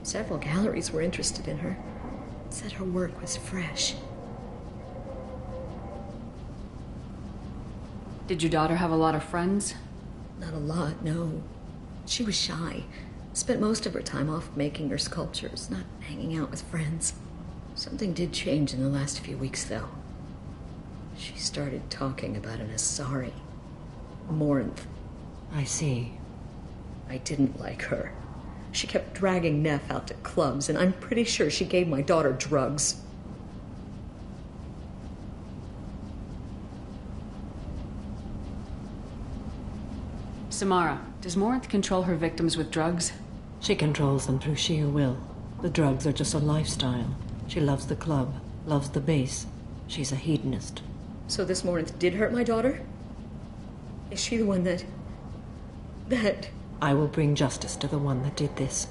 Several galleries were interested in her. Said her work was fresh. Did your daughter have a lot of friends? Not a lot, no. She was shy. Spent most of her time off making her sculptures, not hanging out with friends. Something did change in the last few weeks, though. She started talking about an Asari. Morinth. I see. I didn't like her. She kept dragging Neff out to clubs, and I'm pretty sure she gave my daughter drugs. Samara, does Morinth control her victims with drugs? She controls them through sheer will. The drugs are just a lifestyle. She loves the club, loves the base. She's a hedonist. So this Morinth did hurt my daughter? Is she the one that... I will bring justice to the one that did this.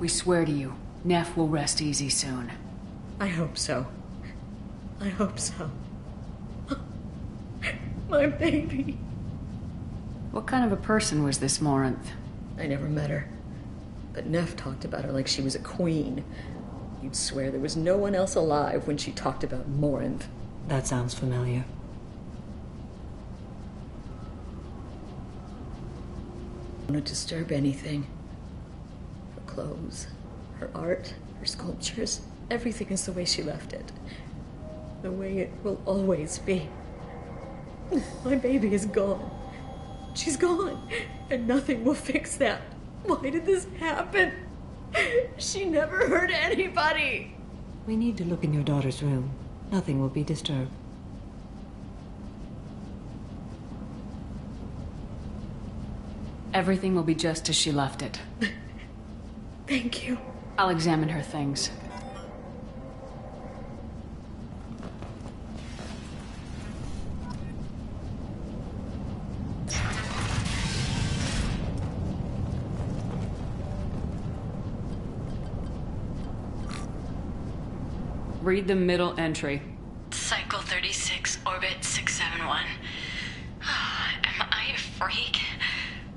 We swear to you, Neff will rest easy soon. I hope so. I hope so. My baby. What kind of a person was this Morinth? I never met her. But Neff talked about her like she was a queen. You'd swear there was no one else alive when she talked about Morinth. That sounds familiar. I don't disturb anything. Her clothes, her art, her sculptures, everything is the way she left it. the way it will always be. My baby is gone. She's gone, and nothing will fix that. Why did this happen? She never hurt anybody. We need to look in your daughter's room. Nothing will be disturbed. Everything will be just as she left it. Thank you. I'll examine her things. Read the middle entry. Cycle 36, orbit 671. Am I a freak?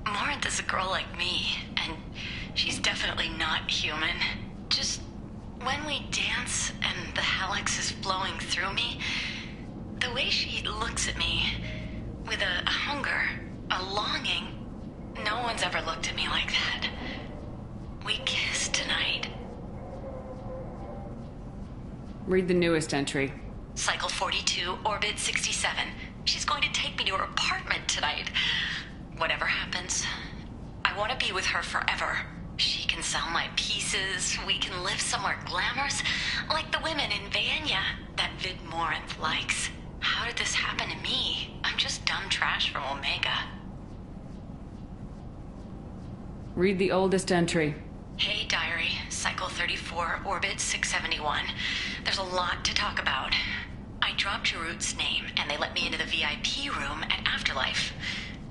Morinth is a girl like me, and she's definitely not human. Just when we dance and the helix is flowing through me, the way she looks at me with a hunger, a longing, no one's ever looked at me like that. We kissed tonight. Read the newest entry. Cycle 42, orbit 67. She's going to take me to her apartment tonight. Whatever happens, I want to be with her forever. She can sell my pieces. We can live somewhere glamorous, like the women in Vanya that Vid Morinth likes. How did this happen to me? I'm just dumb trash from Omega. Read the oldest entry. Hey, diary. Cycle 34, orbit 671. There's a lot to talk about. I dropped Jarut's name, and they let me into the VIP room at Afterlife.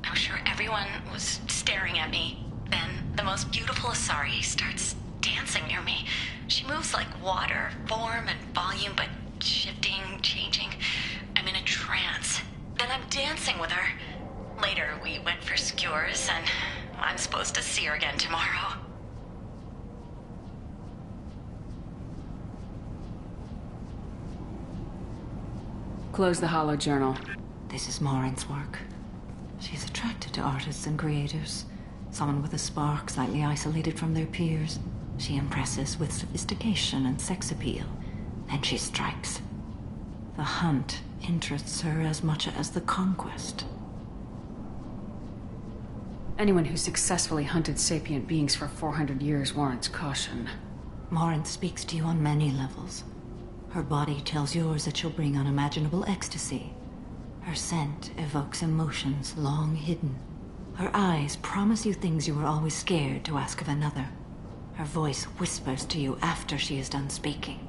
I was sure everyone was staring at me. Then the most beautiful Asari starts dancing near me. She moves like water, form and volume, but shifting, changing. I'm in a trance. Then I'm dancing with her. Later, we went for skewers, and I'm supposed to see her again tomorrow. Close the hollow journal. This is Morinth's work. She's attracted to artists and creators. Someone with a spark, slightly isolated from their peers. She impresses with sophistication and sex appeal. Then she strikes. The hunt interests her as much as the conquest. Anyone who successfully hunted sapient beings for 400 years warrants caution. Morinth speaks to you on many levels. Her body tells yours that she'll bring unimaginable ecstasy. Her scent evokes emotions long hidden. Her eyes promise you things you were always scared to ask of another. Her voice whispers to you after she is done speaking.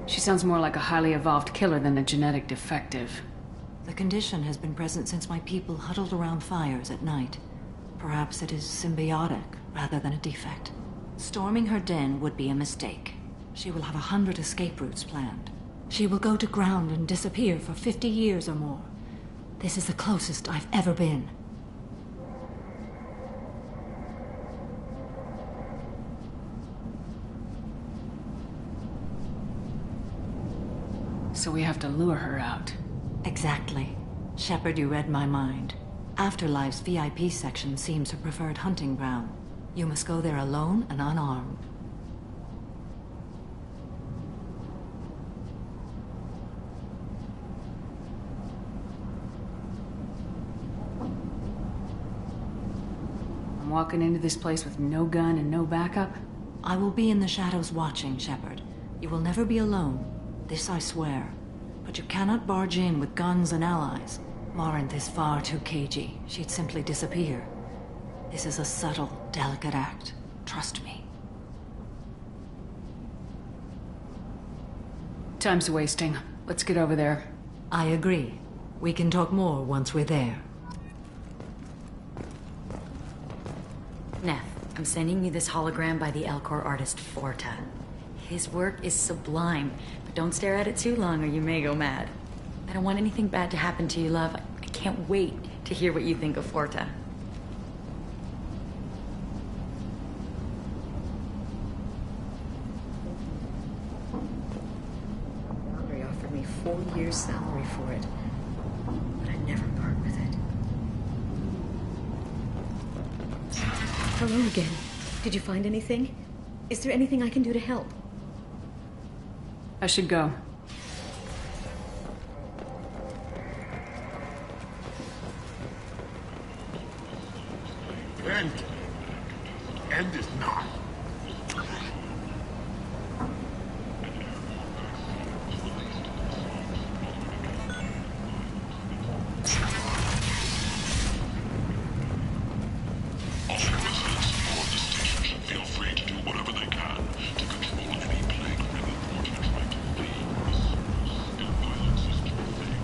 She sounds more like a highly evolved killer than a genetic defective. The condition has been present since my people huddled around fires at night. Perhaps it is symbiotic rather than a defect. Storming her den would be a mistake. She will have 100 escape routes planned. She will go to ground and disappear for 50 years or more. This is the closest I've ever been. So we have to lure her out. Exactly. Shepard, you read my mind. Afterlife's VIP section seems her preferred hunting ground. You must go there alone and unarmed. I'm walking into this place with no gun and no backup? I will be in the shadows watching, Shepard. You will never be alone. This I swear. But you cannot barge in with guns and allies. Morinth is far too cagey. She'd simply disappear. This is a subtle, delicate act. Trust me. Time's wasting. Let's get over there. I agree. We can talk more once we're there. Neff, I'm sending you this hologram by the Elcor artist Forta. His work is sublime, but don't stare at it too long or you may go mad. I don't want anything bad to happen to you, love. I can't wait to hear what you think of Forta. They offered me 4 years' salary for it, but I'd never part with it. Hello again. Did you find anything? Is there anything I can do to help? I should go. End is not. Feel free to do whatever they can to control any plague reported trying to flee. Violence is true thing.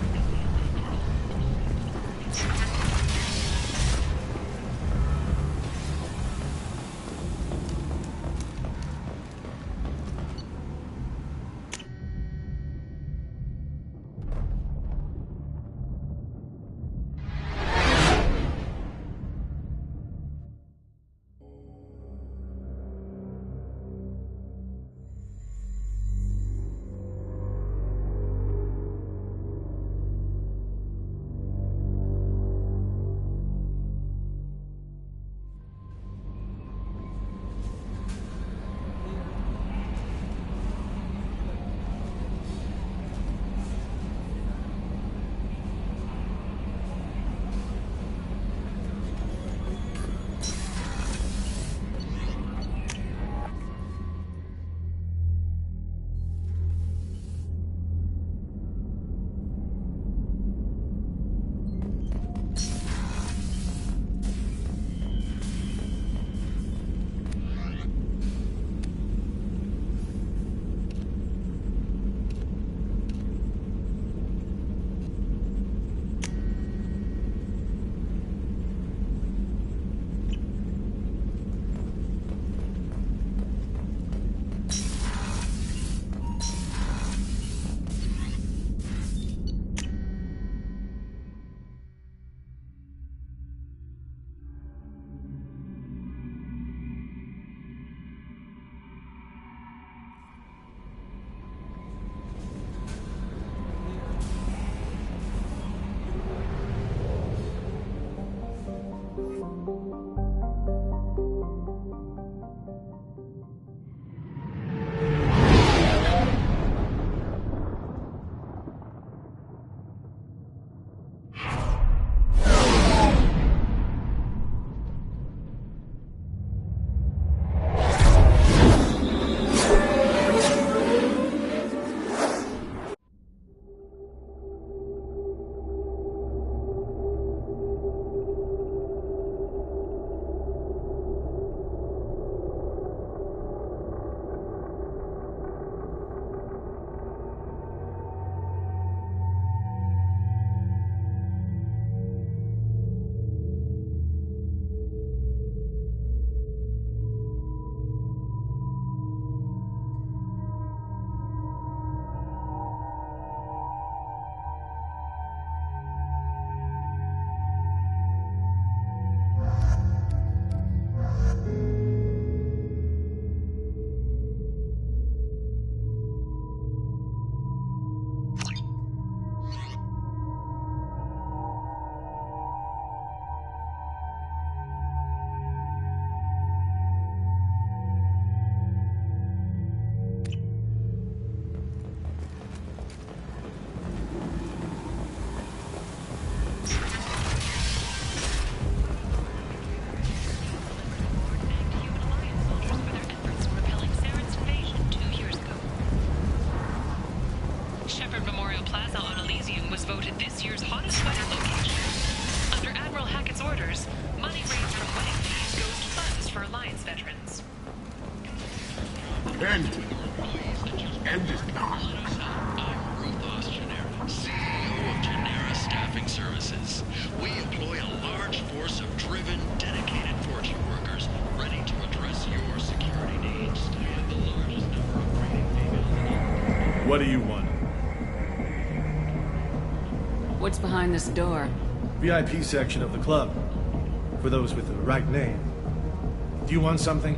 End is not. We employ a large force of driven, dedicated fortune workers ready to address your security needs. We have the largest number of breeding females. What do you want? What's behind this door? VIP section of the club. For those with the right name. Do you want something?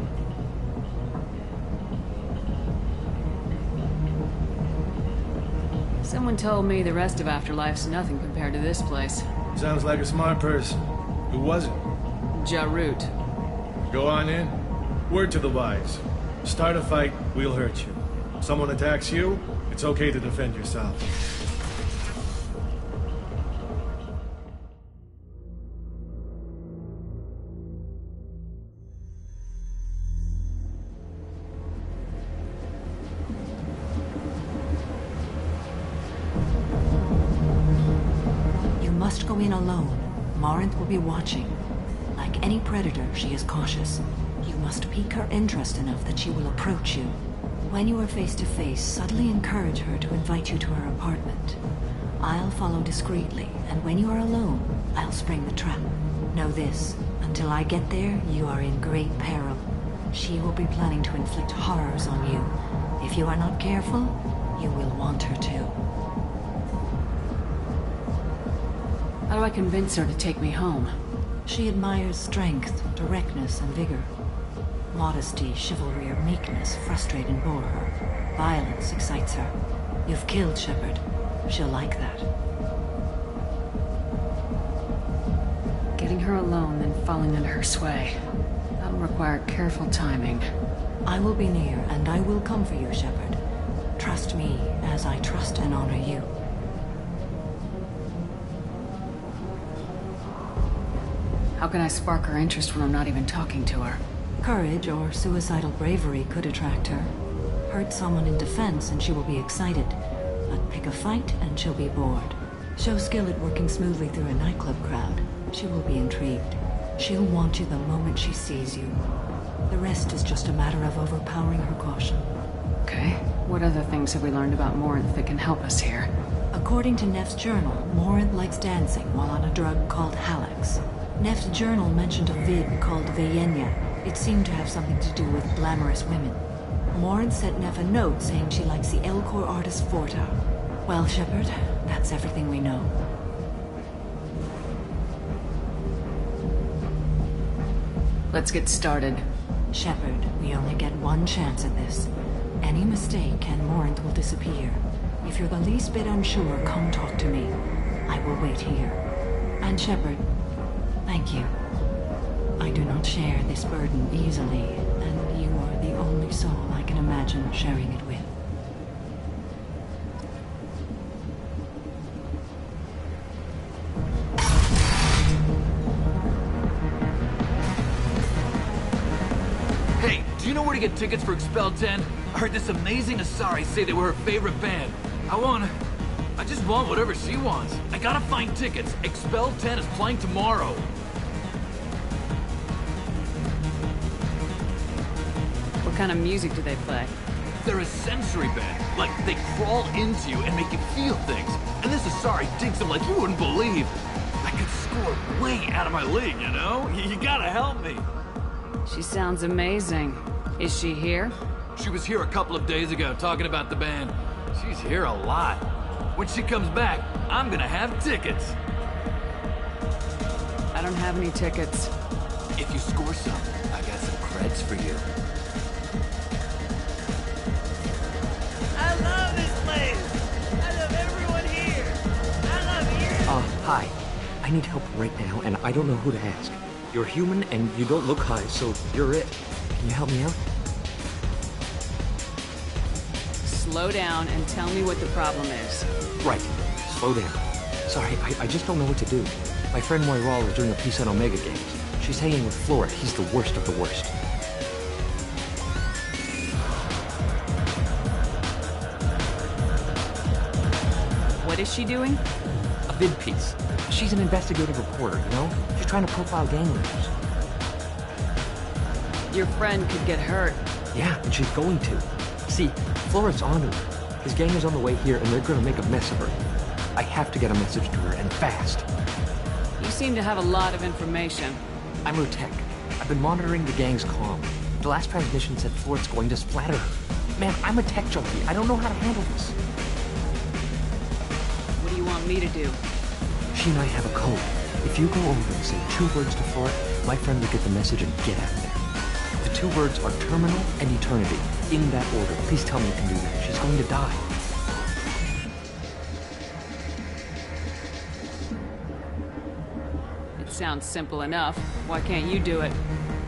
Someone told me the rest of Afterlife's nothing compared to this place. Sounds like a smart person. Who was it? Jarut. Go on in. Word to the wise. Start a fight, we'll hurt you. Someone attacks you, it's okay to defend yourself. You must go in alone. Morinth will be watching. Like any predator, she is cautious. You must pique her interest enough that she will approach you. When you are face to face, subtly encourage her to invite you to her apartment. I'll follow discreetly, and when you are alone, I'll spring the trap. Know this, until I get there, you are in great peril. She will be planning to inflict horrors on you. If you are not careful, you will want her to. How do I convince her to take me home? She admires strength, directness, and vigor. Modesty, chivalry, or meekness frustrate and bore her. Violence excites her. You've killed Shepard. She'll like that. Getting her alone, then falling under her sway. That'll require careful timing. I will be near, and I will come for you, Shepard. Trust me, as I trust and honor you. How can I spark her interest when I'm not even talking to her? Courage or suicidal bravery could attract her. Hurt someone in defense and she will be excited. But pick a fight and she'll be bored. Show skill at working smoothly through a nightclub crowd. She will be intrigued. She'll want you the moment she sees you. The rest is just a matter of overpowering her caution. Okay. What other things have we learned about Morinth that can help us here? According to Neff's journal, Morinth likes dancing while on a drug called Halax. Neff's journal mentioned a vid called Vayenya. It seemed to have something to do with glamorous women. Morinth sent Neff a note saying she likes the Elcor artist Forta. Well, Shepard, that's everything we know. Let's get started. Shepard, we only get one chance at this. Any mistake and Morinth will disappear. If you're the least bit unsure, come talk to me. I will wait here. And Shepard, thank you. I do not share this burden easily, and you are the only soul I can imagine sharing it with. Hey, do you know where to get tickets for Expel 10? I heard this amazing Asari say they were her favorite band. I just want whatever she wants. I gotta find tickets. Expel 10 is playing tomorrow. What kind of music do they play? They're a sensory band. Like, they crawl into you and make you feel things. And this Asari digs them like you wouldn't believe. I could score way out of my league, you know? You gotta help me. She sounds amazing. Is she here? She was here a couple of days ago talking about the band. She's here a lot. When she comes back, I'm gonna have tickets. I don't have any tickets. If you score some, I got some creds for you. I love this place! I love everyone here! I love you! Hi. I need help right now, and I don't know who to ask. You're human, and you don't look high, so you're it. Can you help me out? Slow down and tell me what the problem is. Right. Slow down. Sorry, I just don't know what to do. My friend Moiral is doing a piece on Omega Games. She's hanging with Flora. He's the worst of the worst. What is she doing? A vid piece. She's an investigative reporter, you know? She's trying to profile gang leaders. Your friend could get hurt. Yeah, and she's going to. See, Flora's on her. His gang is on the way here, and they're gonna make a mess of her. I have to get a message to her, and fast. You seem to have a lot of information. I'm her tech. I've been monitoring the gang's comm. The last transmission said Flora's going to splatter her. Man, I'm a tech junkie. I don't know how to handle this. What do you want me to do? She and I have a code. If you go over and say 2 words to Flora, my friend will get the message and get out of there. The 2 words are terminal and eternity. In that order. Please tell me you can do that. She's going to die. It sounds simple enough. Why can't you do it?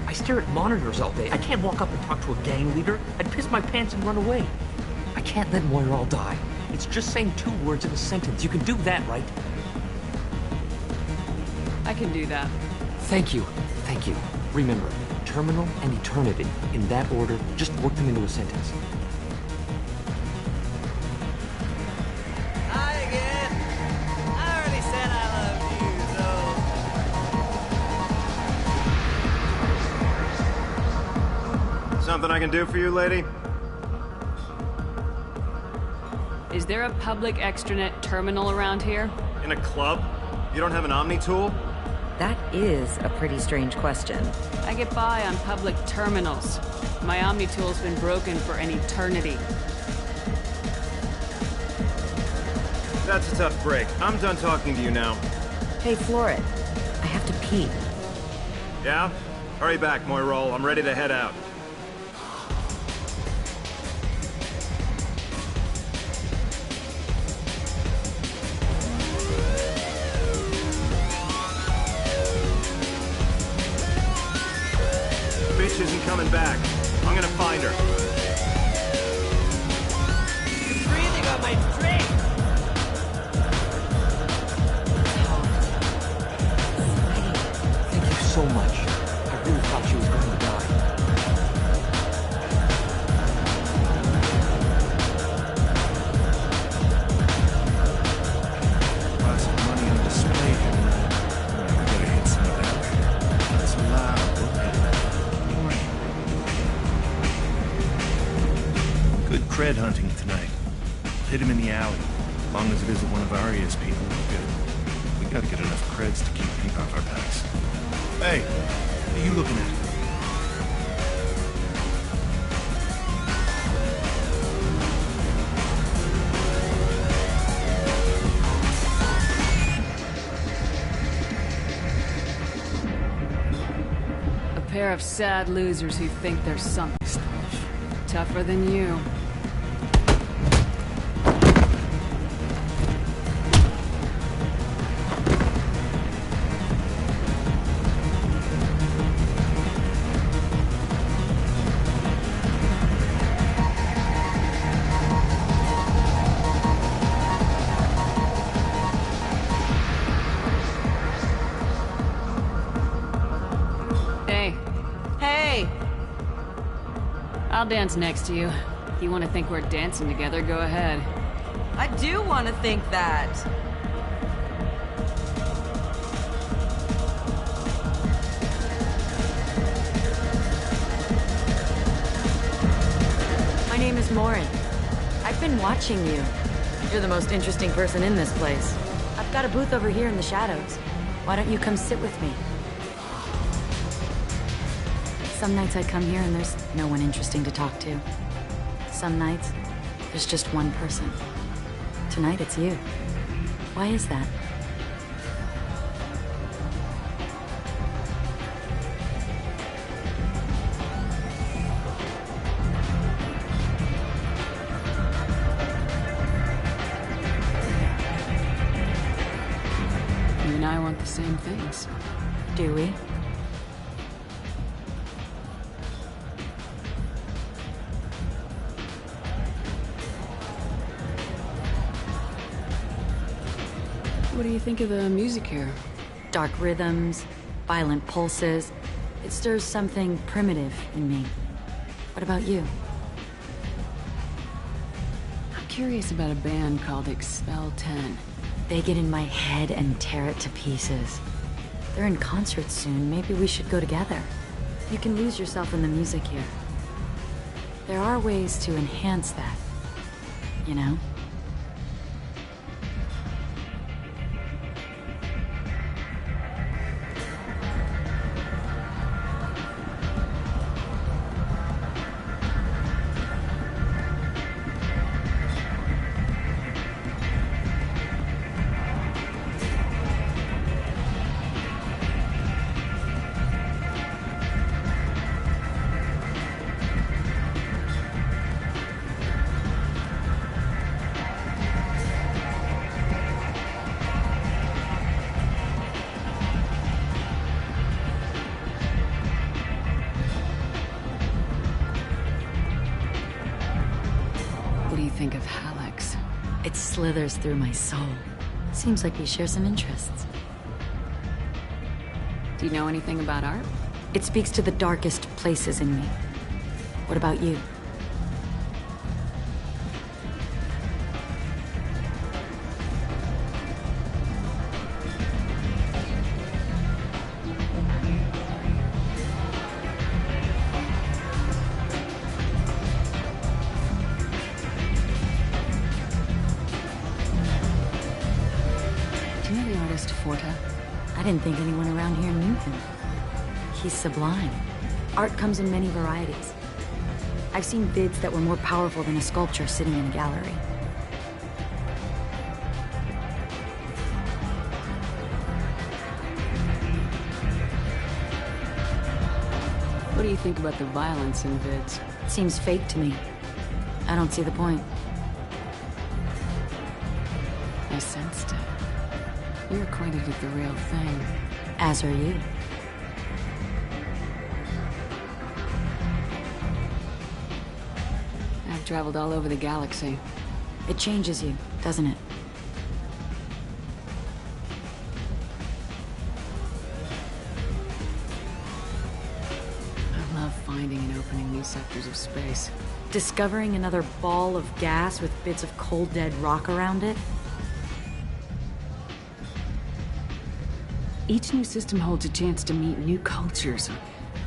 I stare at monitors all day. I can't walk up and talk to a gang leader. I'd piss my pants and run away. can't let Moira all die. It's just saying 2 words in a sentence. You can do that, right? I can do that. Thank you. Thank you. Remember, terminal and eternity. In that order, just work them into a sentence. Hi again. I already said I love you, Something I can do for you, lady? Is there a public extranet terminal around here? In a club? You don't have an Omni tool? That is a pretty strange question. I get by on public terminals. My Omni-tool's been broken for an eternity. That's a tough break. I'm done talking to you now. Hey, Floret. I have to pee. Yeah? Hurry back, Moira. I'm ready to head out. Bitch isn't coming back. I'm gonna find her. You're breathing on my drink! Thank you so much. I really thought she was going to die. Lots of money on display here tonight. We gotta hit some of that. That's loud. Good cred hunting tonight. Hit him in the alley. As long as it isn't one of Arya's people, we're good. We gotta get enough creds to keep people off our backs. Hey, what are you looking at? A pair of sad losers who think they're something. Tougher than you. I'll dance next to you. If you want to think we're dancing together, go ahead. I do want to think that. My name is Morin. I've been watching you. You're the most interesting person in this place. I've got a booth over here in the shadows. Why don't you come sit with me? Some nights I come here and there's no one interesting to talk to. Some nights, there's just one person. Tonight it's you. Why is that? You and I want the same things. Do we? What do you think of the music here? Dark rhythms, violent pulses. It stirs something primitive in me. What about you? I'm curious about a band called Expel 10. They get in my head and tear it to pieces. They're in concert soon. Maybe we should go together. You can lose yourself in the music here. There are ways to enhance that, you know? think of Hallex? It slithers through my soul. Seems like we share some interests. Do you know anything about art? It speaks to the darkest places in me. What about you? Do you know the artist Forta? I didn't think anyone around here knew him. He's sublime. Art comes in many varieties. I've seen vids that were more powerful than a sculpture sitting in a gallery. What do you think about the violence in vids? Seems fake to me. I don't see the point. I sensed it. You're acquainted with the real thing. As are you. I've traveled all over the galaxy. It changes you, doesn't it? I love finding and opening new sectors of space. Discovering another ball of gas with bits of cold dead rock around it? Each new system holds a chance to meet new cultures,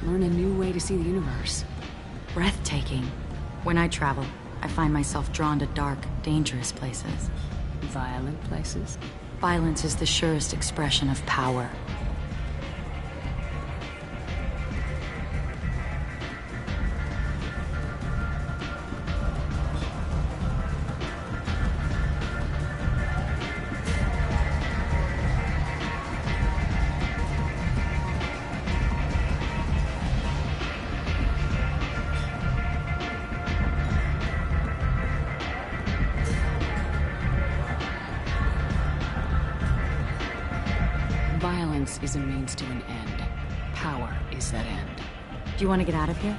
learn a new way to see the universe. Breathtaking. When I travel, I find myself drawn to dark, dangerous places. Violent places? Violence is the surest expression of power. Violence is a means to an end. Power is that end. Do you want to get out of here?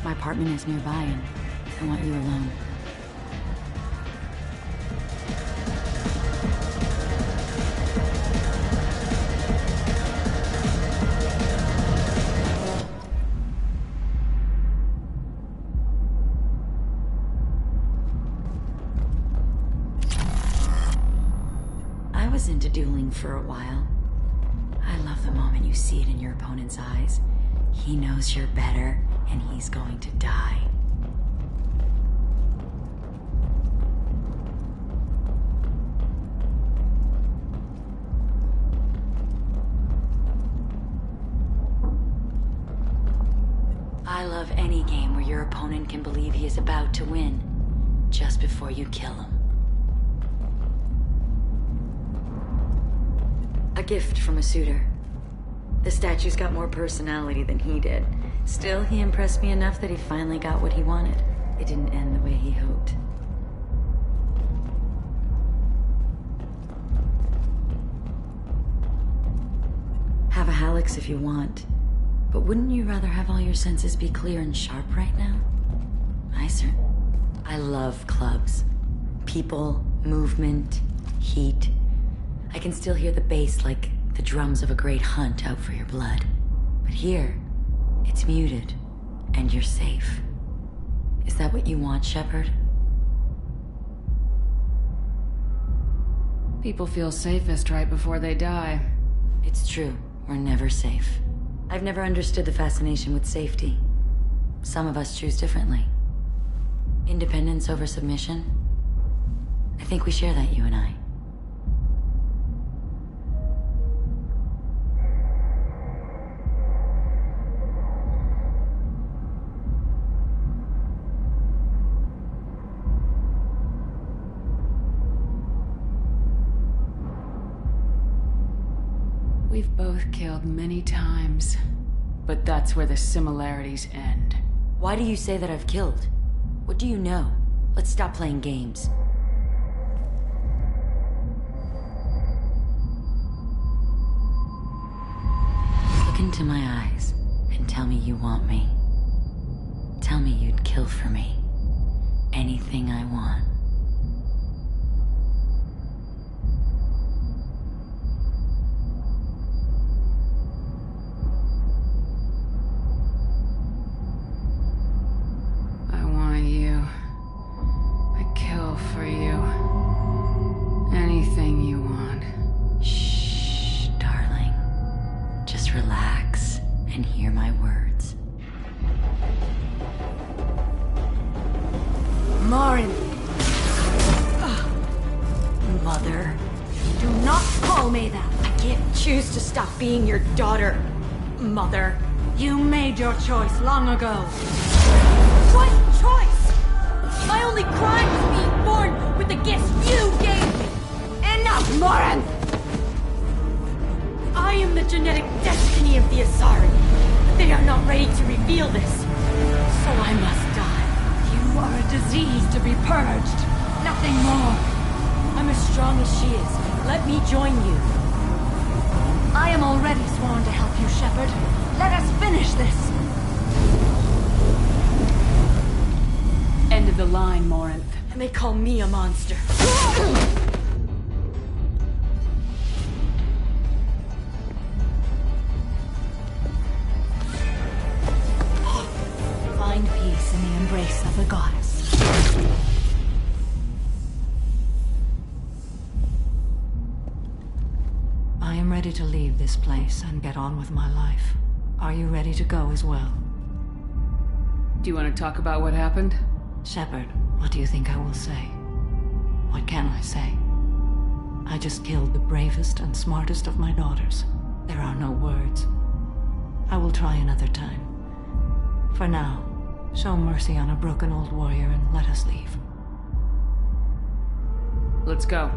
My apartment is nearby and I want you alone. I was into dueling for a while. I love the moment you see it in your opponent's eyes. He knows you're better, and he's going to die. I love any game where your opponent can believe he is about to win, just before you kill him. A gift from a suitor. The statue's got more personality than he did. Still, he impressed me enough that he finally got what he wanted. It didn't end the way he hoped. Have a Hallex if you want. But wouldn't you rather have all your senses be clear and sharp right now? I love clubs. People, movement, heat. I can still hear the bass like the drums of a great hunt out for your blood. But here, it's muted, and you're safe. Is that what you want, Shepard? People feel safest right before they die. It's true. We're never safe. I've never understood the fascination with safety. Some of us choose differently. Independence over submission? I think we share that, you and I. We've both killed many times, but that's where the similarities end. Why do you say that I've killed? What do you know? Let's stop playing games. Look into my eyes and tell me you want me. Tell me you'd kill for me. Anything I want. Morin. Mother. Do not call me that. I can't choose to stop being your daughter, Mother. You made your choice long ago. What choice? My only crime was being born with the gifts you gave me. Enough, Morin! I am the genetic destiny of the Asari. But they are not ready to reveal this. So I must die. You are a disease to be purged. Nothing more. I'm as strong as she is. Let me join you. I am already sworn to help you, Shepard. Let us finish this. End of the line, Morinth. And they call me a monster. Find peace in the embrace of the goddess. I am ready to leave this place and get on with my life. Are you ready to go as well? Do you want to talk about what happened? Shepard, what do you think I will say? What can I say? I just killed the bravest and smartest of my daughters. There are no words. I will try another time. For now, show mercy on a broken old warrior and let us leave. Let's go.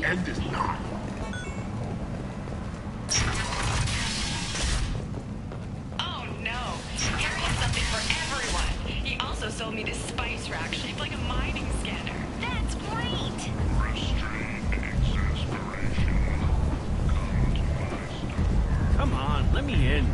End is not. Oh no! Harry has something for everyone. He also sold me this spice rack shaped like a mining scanner. That's great! Come on, let me in.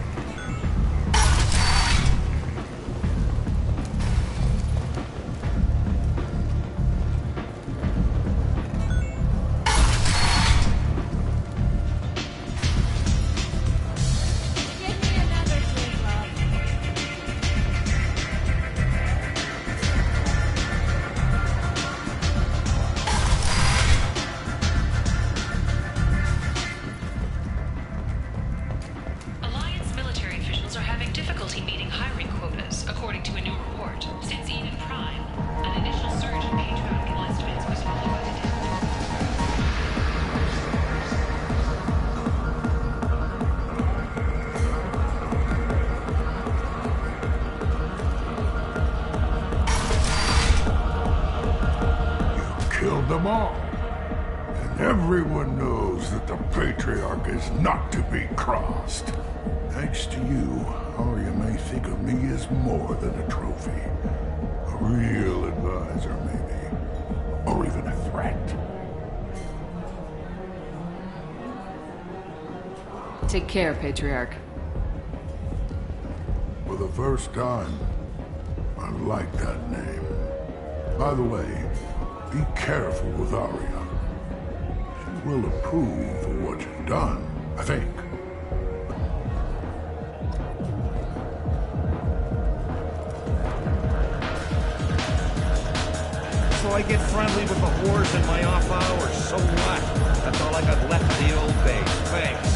Them all. And everyone knows that the Patriarch is not to be crossed. Thanks to you, Arya may think of me as more than a trophy. A real advisor, maybe. Or even a threat. Take care, Patriarch. For the first time, I like that name. By the way, be careful with Arya. She will approve of what you've done, I think. So I get friendly with the whores in my off hours, so what? That's all I got left of the old days. Thanks.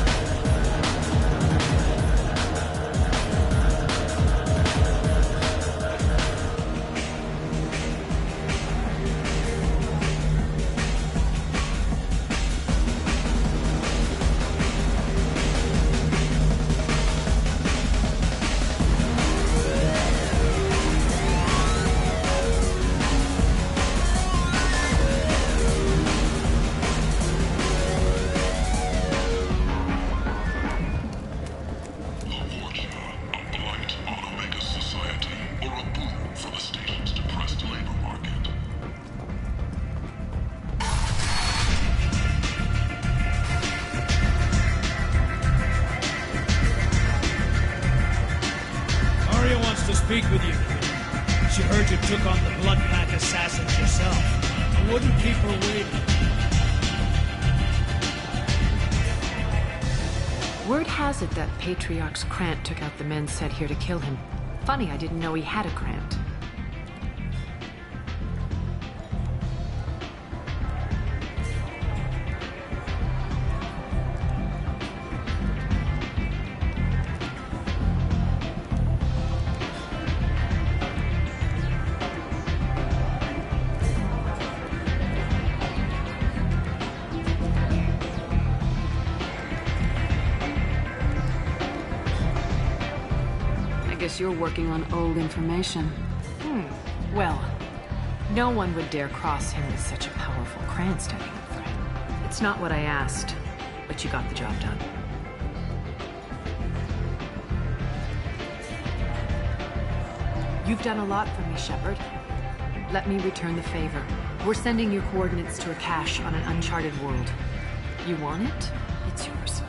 with you. She heard you took on the Blood Pack assassins yourself. I wouldn't keep her waiting. Word has it that Patriarch's Krant took out the men sent here to kill him. Funny, I didn't know he had a Krant. You're working on old information. Well, no one would dare cross him with such a powerful Krant standing up for him. It's not what I asked, but you got the job done. You've done a lot for me, Shepard. Let me return the favor. We're sending your coordinates to a cache on an uncharted world. You want it? It's yours.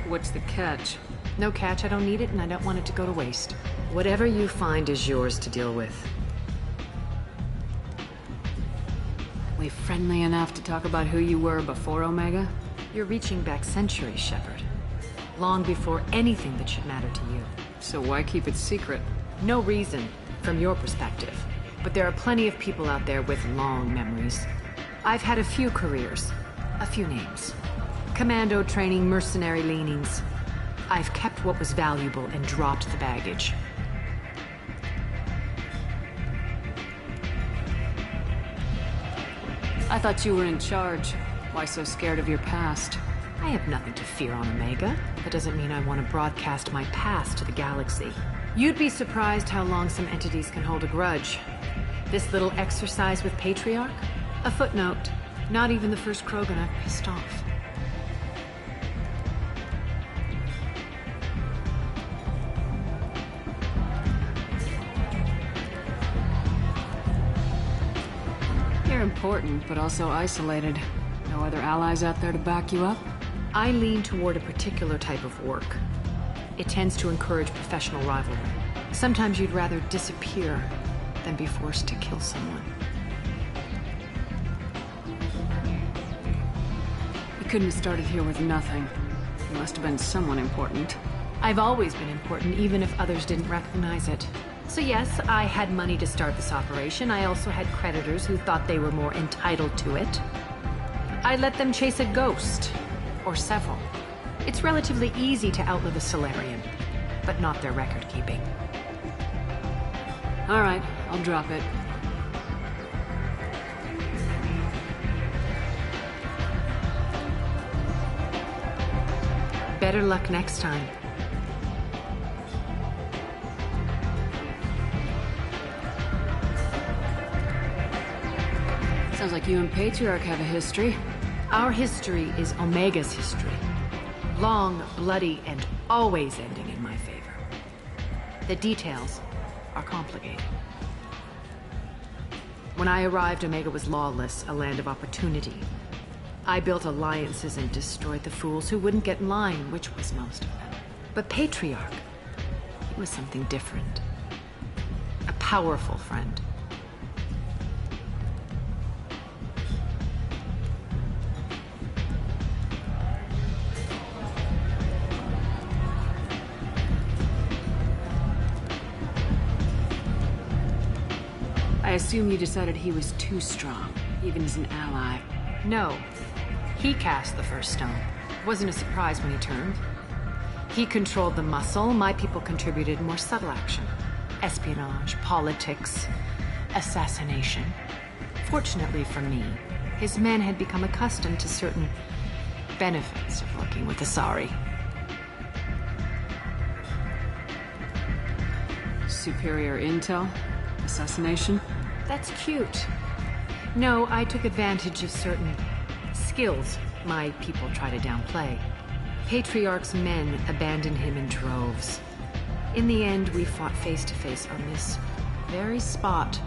What's the catch? No catch, I don't need it, and I don't want it to go to waste. Whatever you find is yours to deal with. We friendly enough to talk about who you were before Omega? You're reaching back centuries, Shepard. Long before anything that should matter to you. So why keep it secret? No reason, from your perspective. But there are plenty of people out there with long memories. I've had a few careers, a few names. Commando training, mercenary leanings. I've kept what was valuable and dropped the baggage. I thought you were in charge. Why so scared of your past? I have nothing to fear on Omega. That doesn't mean I want to broadcast my past to the galaxy. You'd be surprised how long some entities can hold a grudge. This little exercise with Patriarch? A footnote. Not even the first Krogan I've pissed off. You're important, but also isolated. No other allies out there to back you up? I lean toward a particular type of work. It tends to encourage professional rivalry. Sometimes you'd rather disappear than be forced to kill someone. You couldn't have started here with nothing. You must have been someone important. I've always been important, even if others didn't recognize it. So yes, I had money to start this operation. I also had creditors who thought they were more entitled to it. I let them chase a ghost, or several. It's relatively easy to outlive a Solarian, but not their record-keeping. All right, I'll drop it. Better luck next time. Sounds like you and Patriarch have a history. Our history is Omega's history. Long, bloody, and always ending in my favor. The details are complicated. When I arrived, Omega was lawless, a land of opportunity. I built alliances and destroyed the fools who wouldn't get in line, which was most of them. But Patriarch, he was something different. A powerful friend. I assume you decided he was too strong, even as an ally. No. He cast the first stone. It wasn't a surprise when he turned. He controlled the muscle. My people contributed more subtle action. Espionage, politics, assassination. Fortunately for me, his men had become accustomed to certain benefits of working with Asari. superior intel? Assassination? That's cute. No, I took advantage of certain skills my people try to downplay. Patriarch's men abandoned him in droves. In the end, we fought face to face on this very spot.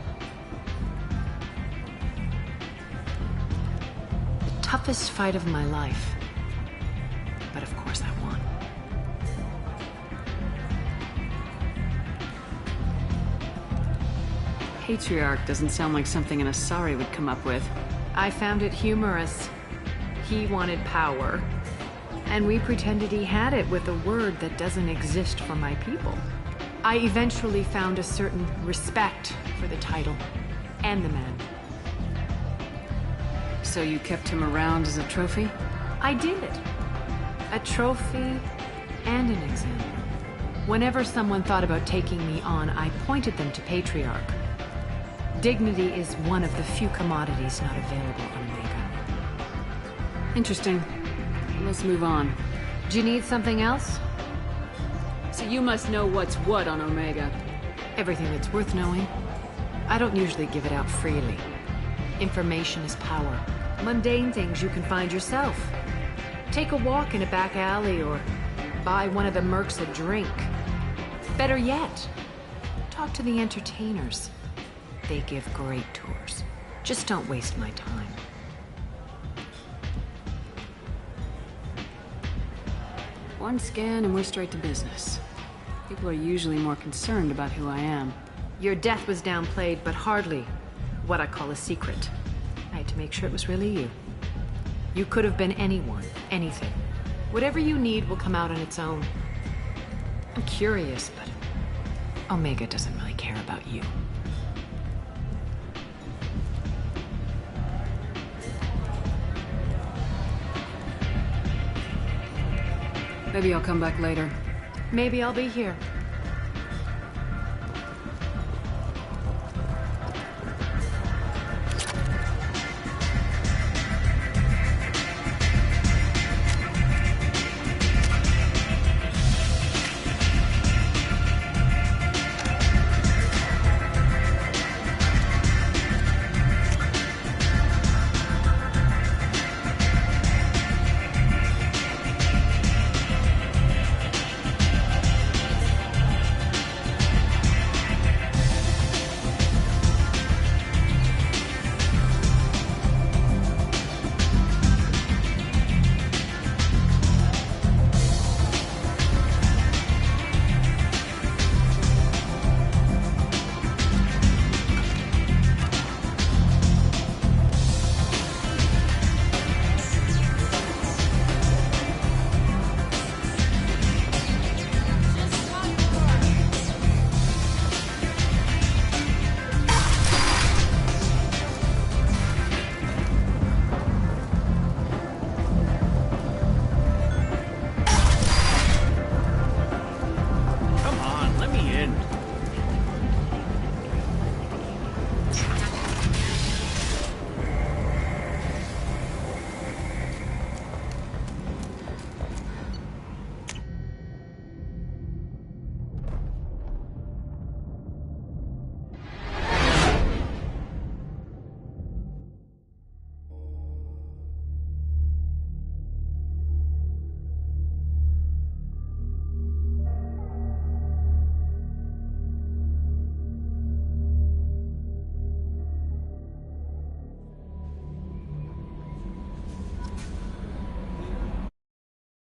The toughest fight of my life. But of course I won. Patriarch doesn't sound like something an Asari would come up with. I found it humorous. He wanted power, and we pretended he had it with a word that doesn't exist for my people. I eventually found a certain respect for the title and the man. So you kept him around as a trophy? I did. A trophy and an example. Whenever someone thought about taking me on, I pointed them to Patriarch. Dignity is one of the few commodities not available on Omega. Interesting. Let's move on. Do you need something else? So you must know what's what on Omega. Everything that's worth knowing. I don't usually give it out freely. Information is power. Mundane things you can find yourself. Take a walk in a back alley or buy one of the mercs a drink. Better yet, talk to the entertainers. They give great tours. Just don't waste my time. One scan and we're straight to business. People are usually more concerned about who I am. Your death was downplayed, but hardly what I call a secret. I had to make sure it was really you. You could have been anyone, anything. Whatever you need will come out on its own. I'm curious, but Omega doesn't really care about you. Maybe I'll come back later. Maybe I'll be here.